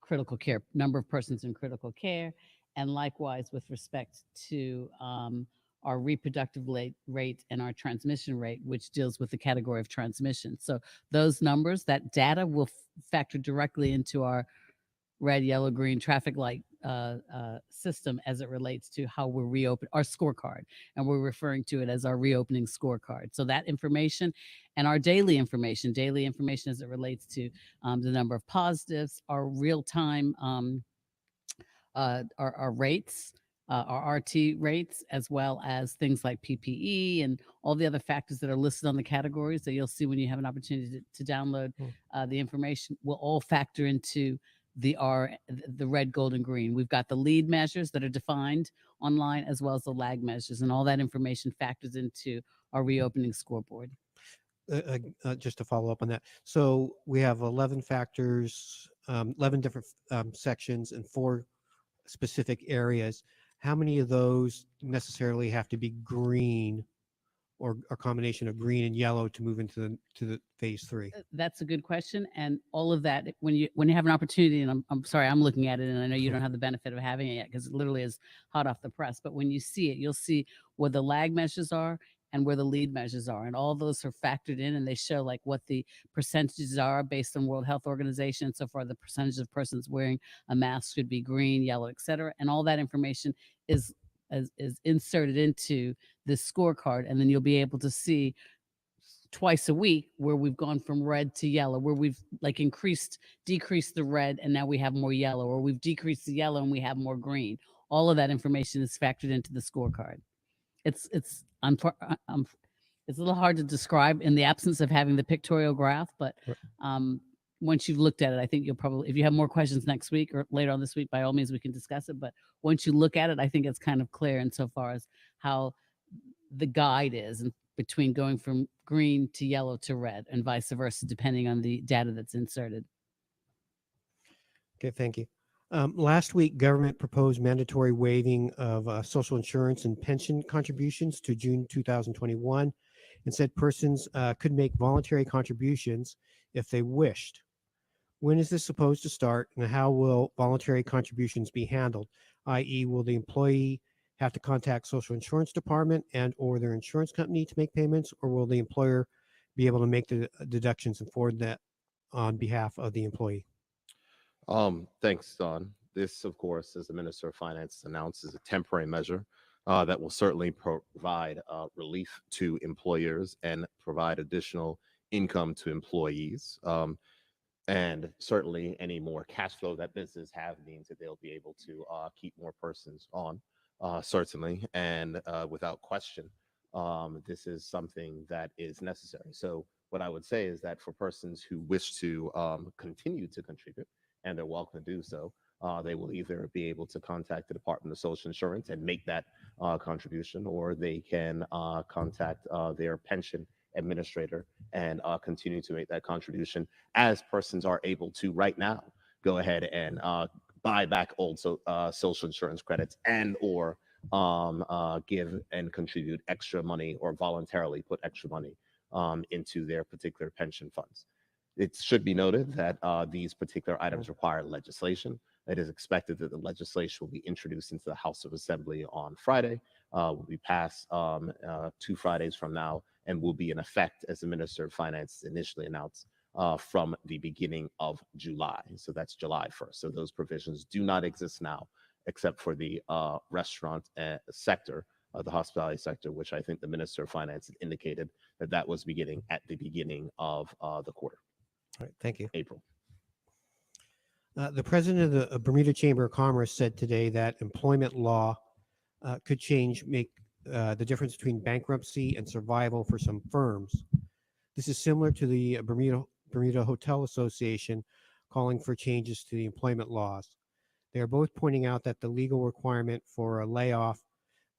critical care, number of persons in critical care, and likewise with respect to our reproductive rate and our transmission rate, which deals with the category of transmission. So those numbers, that data will factor directly into our red, yellow, green traffic light system as it relates to how we're reopening our scorecard. And we're referring to it as our reopening scorecard. So that information and our daily information as it relates to the number of positives, our real-time our rates, our RT rates, as well as things like PPE and all the other factors that are listed on the categories that you'll see when you have an opportunity to download the information, will all factor into the red, gold, and green. We've got the lead measures that are defined online, as well as the lag measures, and all that information factors into our reopening scoreboard. Just to follow up on that. So we have 11 factors, 11 different sections and 4 specific areas. How many of those necessarily have to be green or a combination of green and yellow to move into the phase 3? That's a good question, and all of that, when you have an opportunity, and I'm sorry, I'm looking at it, and I know you don't have the benefit of having it yet because it literally is hot off the press. But when you see it, you'll see where the lag measures are and where the lead measures are, and all those are factored in, and they show like what the percentages are based on World Health Organization. So far, the percentage of persons wearing a mask should be green, yellow, etc., and all that information is inserted into this scorecard, and then you'll be able to see twice a week where we've gone from red to yellow, where we've like decreased the red and now we have more yellow, or we've decreased the yellow and we have more green. All of that information is factored into the scorecard. It's a little hard to describe in the absence of having the pictorial graph, but once you've looked at it, I think you'll probably, if you have more questions next week or later on this week, by all means, we can discuss it. But once you look at it, I think it's kind of clear insofar as how the guide is and between going from green to yellow to red and vice versa, depending on the data that's inserted. Okay, thank you. Last week, government proposed mandatory waiving of social insurance and pension contributions to June 2021 and said persons could make voluntary contributions if they wished. When is this supposed to start, and how will voluntary contributions be handled? I.e., will the employee have to contact social insurance department and or their insurance company to make payments, or will the employer be able to make the deductions and forward that on behalf of the employee? Thanks, Don. This, of course, as the Minister of Finance announced, is a temporary measure that will certainly provide relief to employers and provide additional income to employees. And certainly any more cash flow that business have means that they'll be able to keep more persons on, certainly. And without question, this is something that is necessary. So what I would say is that for persons who wish to continue to contribute, and they're welcome to do so, they will either be able to contact the Department of Social Insurance and make that contribution, or they can contact their pension administrator and continue to make that contribution, as persons are able to right now go ahead and buy back old social insurance credits and or give and contribute extra money or voluntarily put extra money into their particular pension funds. It should be noted that these particular items require legislation. It is expected that the legislation will be introduced into the House of Assembly on Friday, will be passed 2 Fridays from now, and will be in effect, as the Minister of Finance initially announced, from the beginning of July. So that's July 1st. So those provisions do not exist now, except for the restaurant sector, the hospitality sector, which I think the Minister of Finance indicated that was beginning at the beginning of the quarter. All right, thank you. April. The president of the Bermuda Chamber of Commerce said today that employment law could make the difference between bankruptcy and survival for some firms. This is similar to the Bermuda Hotel Association calling for changes to the employment laws. They are both pointing out that the legal requirement for a layoff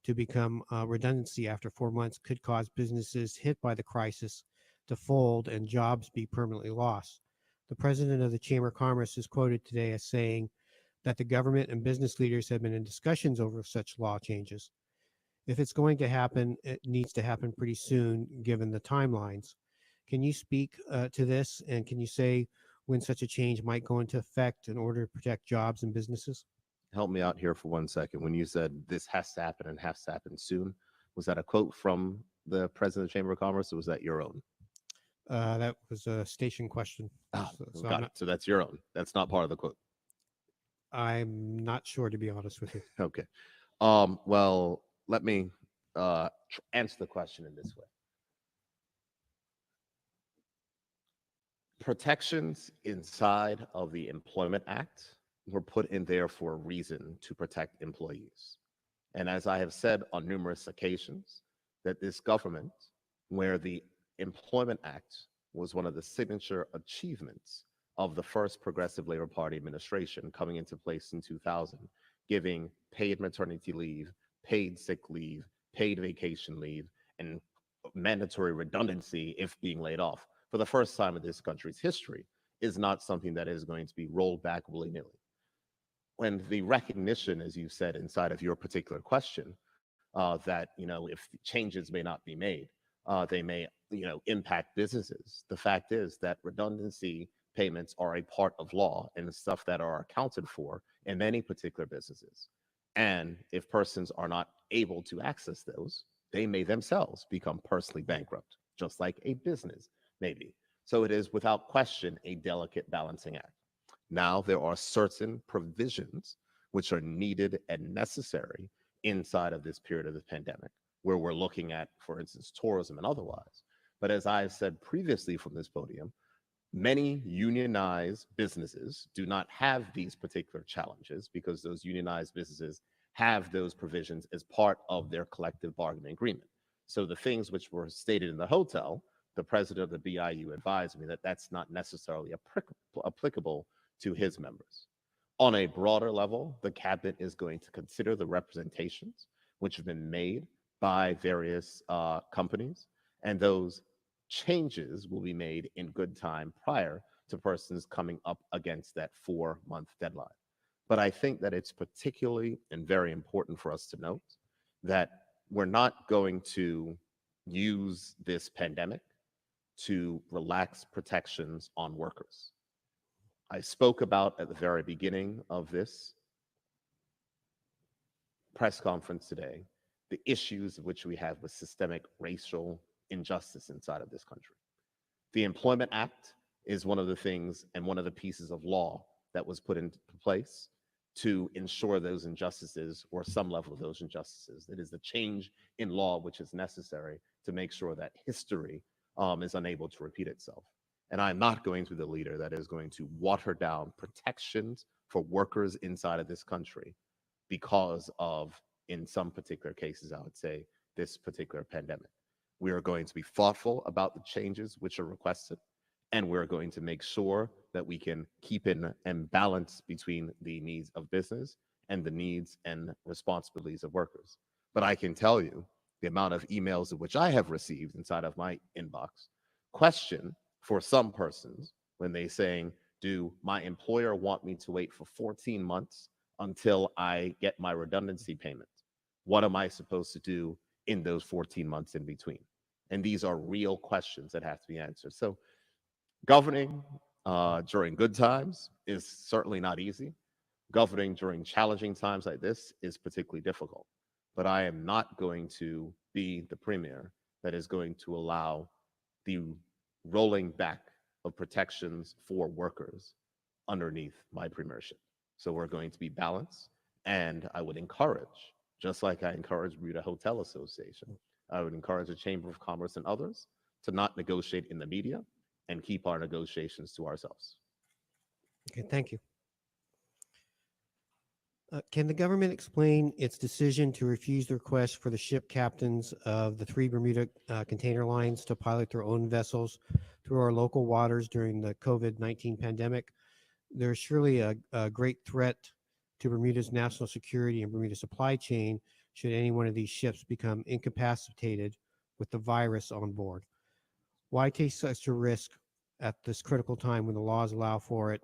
to become redundancy after 4 months could cause businesses hit by the crisis to fold and jobs be permanently lost. The president of the Chamber of Commerce is quoted today as saying that the government and business leaders have been in discussions over such law changes. If it's going to happen, it needs to happen pretty soon, given the timelines. Can you speak to this, and can you say when such a change might go into effect in order to protect jobs and businesses? Help me out here for 1 second. When you said this has to happen and has to happen soon, was that a quote from the president of the Chamber of Commerce, or was that your own? That was a station question. Oh, So got it. So that's your own. That's not part of the quote. I'm not sure, to be honest with you. Okay. Well, let me answer the question in this way. Protections inside of the Employment Act were put in there for a reason to protect employees. And as I have said on numerous occasions, that this government, where the Employment Act was one of the signature achievements of the first Progressive Labor Party administration coming into place in 2000, giving paid maternity leave, paid sick leave, paid vacation leave, and mandatory redundancy if being laid off for the first time in this country's history, is not something that is going to be rolled back willy-nilly. When the recognition, as you said inside of your particular question, that if changes may not be made, they may impact businesses. The fact is that redundancy payments are a part of law and stuff that are accounted for in many particular businesses. And if persons are not able to access those, they may themselves become personally bankrupt, just like a business may be. So it is without question a delicate balancing act. Now, there are certain provisions which are needed and necessary inside of this period of the pandemic, where we're looking at, for instance, tourism and otherwise. But as I've said previously from this podium, many unionized businesses do not have these particular challenges because those unionized businesses have those provisions as part of their collective bargaining agreement. So the things which were stated in the hotel, the president of the BIU advised me that that's not necessarily applicable to his members. On a broader level, the cabinet is going to consider the representations which have been made by various companies, and those changes will be made in good time prior to persons coming up against that 4-month deadline. But I think that it's particularly and very important for us to note that we're not going to use this pandemic to relax protections on workers. I spoke about at the very beginning of this press conference today the issues which we have with systemic racial injustice inside of this country. The Employment Act is one of the things and one of the pieces of law that was put into place to ensure those injustices, or some level of those injustices. It is the change in law which is necessary to make sure that history is unable to repeat itself. And I'm not going to be the leader that is going to water down protections for workers inside of this country because of, in some particular cases, I would say, this particular pandemic. We are going to be thoughtful about the changes which are requested, and we're going to make sure that we can keep in and balance between the needs of business and the needs and responsibilities of workers. But I can tell you the amount of emails which I have received inside of my inbox question for some persons when they saying, do my employer want me to wait for 14 months until I get my redundancy payment? What am I supposed to do in those 14 months in between? And these are real questions that have to be answered. So governing during good times is certainly not easy. Governing during challenging times like this is particularly difficult. But I am not going to be the premier that is going to allow the rolling back of protections for workers underneath my premiership. So we're going to be balanced, and I would encourage, just like I encourage Bermuda Hotel Association, I would encourage the Chamber of Commerce and others to not negotiate in the media and keep our negotiations to ourselves. Okay, thank you. Can the government explain its decision to refuse the request for the ship captains of the 3 Bermuda container lines to pilot their own vessels through our local waters during the COVID-19 pandemic? There's surely a great threat to Bermuda's national security and Bermuda supply chain should any one of these ships become incapacitated with the virus on board. Why take such a risk at this critical time when the laws allow for it,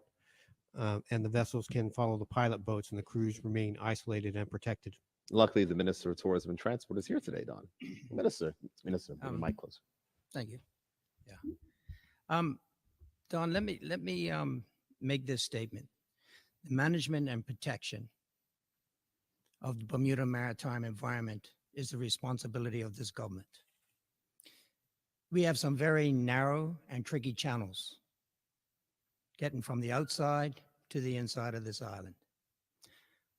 and the vessels can follow the pilot boats and the crews remain isolated and protected? Luckily, the Minister of Tourism and Transport is here today, Don. Minister, bring the mic closer. Thank you. Yeah. Don, let me make this statement. The management and protection of the Bermuda maritime environment is the responsibility of this government. We have some very narrow and tricky channels getting from the outside to the inside of this island.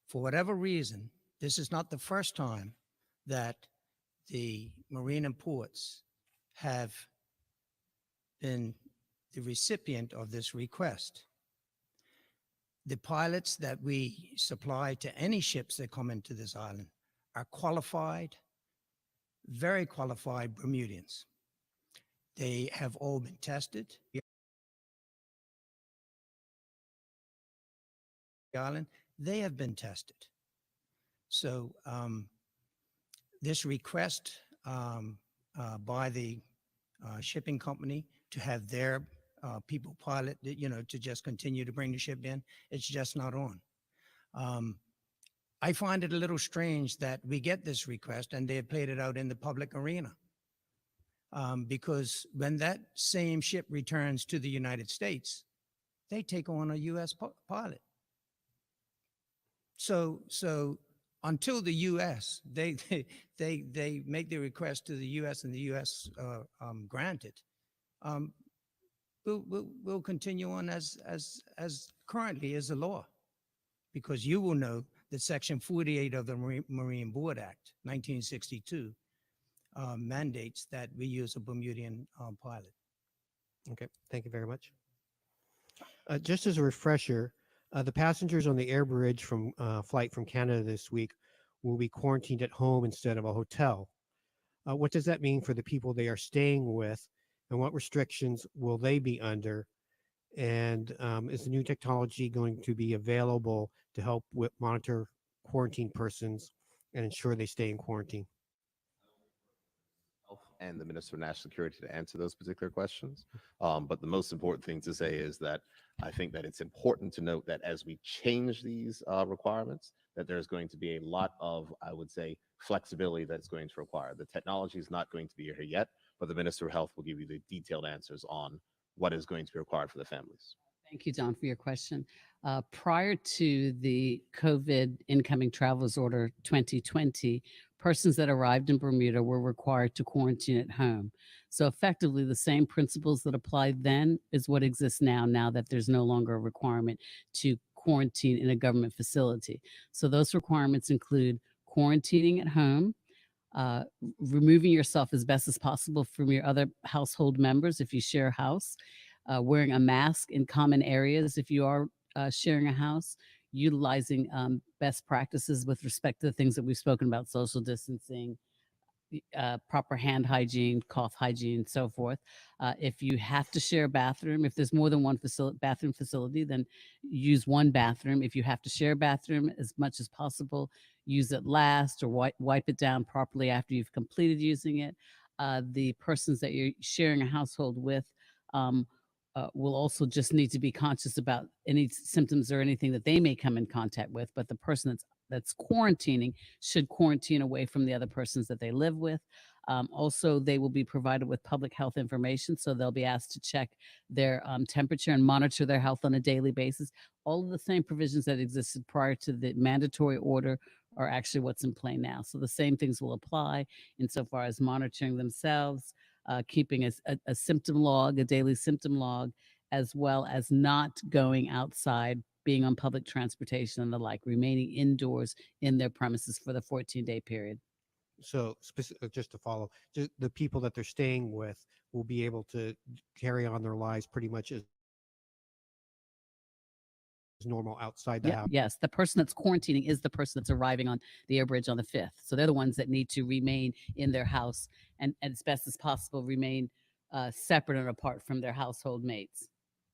For whatever reason, this is not the first time that the marine and ports have been the recipient of this request. The pilots that we supply to any ships that come into this island are qualified, very qualified Bermudians. They have all been tested. The island, they have been tested. So this request by the shipping company to have their people pilot, to just continue to bring the ship in, it's just not on. I find it a little strange that we get this request and they have played it out in the public arena. Because when that same ship returns to the United States, they take on a U.S. pilot. So until the U.S. they make the request to the U.S. and the U.S. grant it, we'll continue on as currently is the law, because you will know that Section 48 of the Marine Board Act, 1962, mandates that we use a Bermudian pilot. Okay, thank you very much. Just as a refresher, the passengers on the air bridge from flight from Canada this week will be quarantined at home instead of a hotel. What does that mean for the people they are staying with, and what restrictions will they be under? And is the new technology going to be available to help monitor quarantine persons and ensure they stay in quarantine? And the Minister of National Security to answer those particular questions. But the most important thing to say is that I think that it's important to note that as we change these requirements, that there's going to be a lot of, I would say, flexibility that's going to require. The technology is not going to be here yet, but the Minister of Health will give you the detailed answers on what is going to be required for the families. Thank you, Don, for your question. Prior to the COVID incoming travelers order 2020, persons that arrived in Bermuda were required to quarantine at home. So effectively, the same principles that applied then is what exists now that there's no longer a requirement to quarantine in a government facility. So those requirements include quarantining at home, removing yourself as best as possible from your other household members if you share a house, wearing a mask in common areas if you are sharing a house, utilizing best practices with respect to the things that we've spoken about: social distancing, proper hand hygiene, cough hygiene, and so forth. If you have to share a bathroom, if there's more than one bathroom facility, then use one bathroom. If you have to share a bathroom, as much as possible, use it last, or wipe it down properly after you've completed using it. The persons that you're sharing a household with will also just need to be conscious about any symptoms or anything that they may come in contact with. But the person that's quarantining should quarantine away from the other persons that they live with. Also, they will be provided with public health information, so they'll be asked to check their temperature and monitor their health on a daily basis. All of the same provisions that existed prior to the mandatory order are actually what's in play now. So the same things will apply insofar as monitoring themselves, keeping a symptom log, a daily symptom log, as well as not going outside, being on public transportation and the like, remaining indoors in their premises for the 14-day period. So just to follow, the people that they're staying with will be able to carry on their lives pretty much as normal outside the house. Yes, the person that's quarantining is the person that's arriving on the air bridge on the 5th. So they're the ones that need to remain in their house and as best as possible remain separate and apart from their household mates.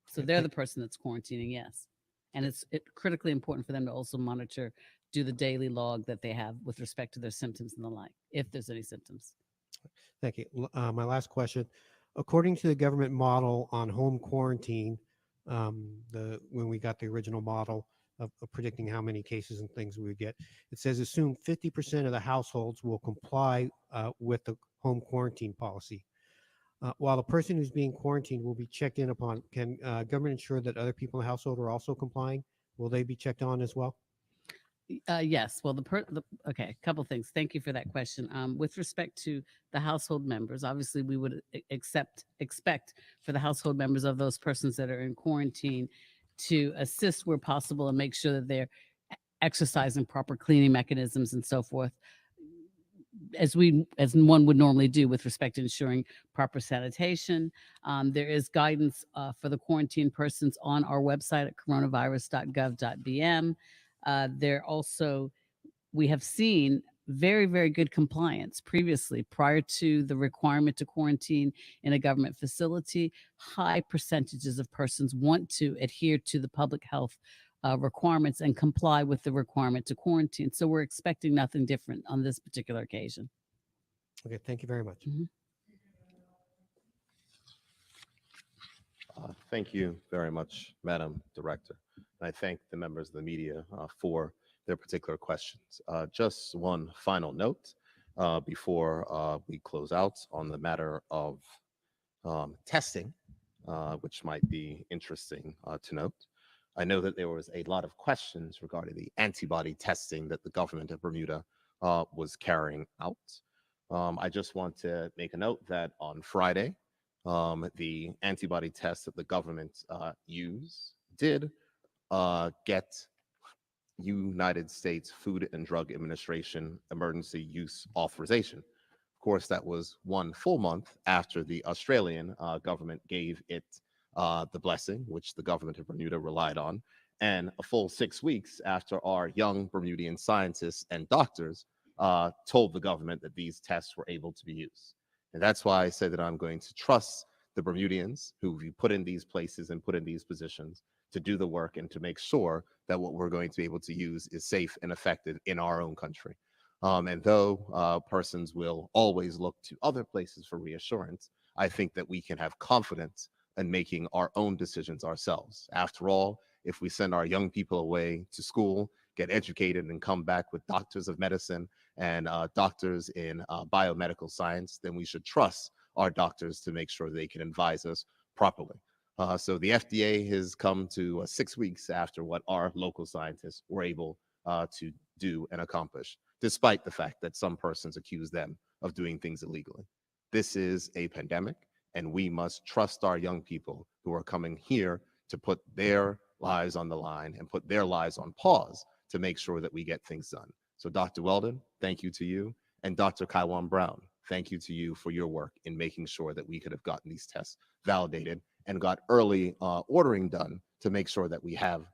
So they're the person that's quarantining, yes. And it's critically important for them to also monitor, do the daily log that they have with respect to their symptoms and the like, if there's any symptoms. Thank you. My last question. According to the government model on home quarantine, when we got the original model of predicting how many cases and things we would get, it says assume 50% of the households will comply with the home quarantine policy. While the person who's being quarantined will be checked in upon, can government ensure that other people in the household are also complying? Will they be checked on as well? Yes. Well, okay, a couple things. Thank you for that question. With respect to the household members, obviously we would expect for the household members of those persons that are in quarantine to assist where possible and make sure that they're exercising proper cleaning mechanisms and so forth. as one would normally do with respect to ensuring proper sanitation. There is guidance for the quarantined persons on our website at coronavirus.gov.bm. We have seen very, very good compliance previously prior to the requirement to quarantine in a government facility. High percentages of persons want to adhere to the public health requirements and comply with the requirement to quarantine. So we're expecting nothing different on this particular occasion. Okay, thank you very much. Thank you very much, Madam Director. And I thank the members of the media for their particular questions. Just one final note before we close out on the matter of testing, which might be interesting to note. I know that there was a lot of questions regarding the antibody testing that the government of Bermuda was carrying out. I just want to make a note that on Friday, the antibody test that the government used did get United States Food and Drug Administration emergency use authorization. Of course, that was 1 full month after the Australian government gave it the blessing, which the government of Bermuda relied on, and a full 6 weeks after our young Bermudian scientists and doctors told the government that these tests were able to be used. And that's why I say that I'm going to trust the Bermudians who we put in these places and put in these positions to do the work and to make sure that what we're going to be able to use is safe and effective in our own country. And though persons will always look to other places for reassurance, I think that we can have confidence in making our own decisions ourselves. After all, if we send our young people away to school, get educated, and come back with doctors of medicine and doctors in biomedical science, then we should trust our doctors to make sure they can advise us properly. So the FDA has come to 6 weeks after what our local scientists were able to do and accomplish, despite the fact that some persons accuse them of doing things illegally. This is a pandemic, and we must trust our young people who are coming here to put their lives on the line and put their lives on pause to make sure that we get things done. So Dr. Weldon, thank you to you. And Dr. Kaiwan Brown, thank you to you for your work in making sure that we could have gotten these tests validated and got early ordering done to make sure that we have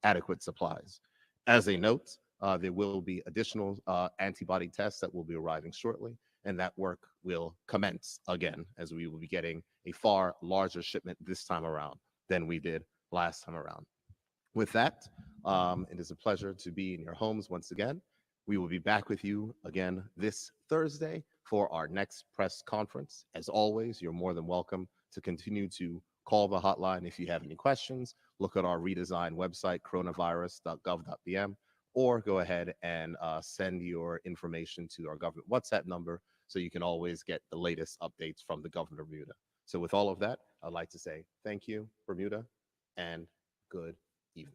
adequate supplies. As a note, there will be additional antibody tests that will be arriving shortly, and that work will commence again as we will be getting a far larger shipment this time around than we did last time around. With that, it is a pleasure to be in your homes once again. We will be back with you again this Thursday for our next press conference. As always, you're more than welcome to continue to call the hotline if you have any questions. Look at our redesigned website, coronavirus.gov.bm, or go ahead and send your information to our government WhatsApp number so you can always get the latest updates from the governor of Bermuda. So with all of that, I'd like to say thank you, Bermuda, and good evening.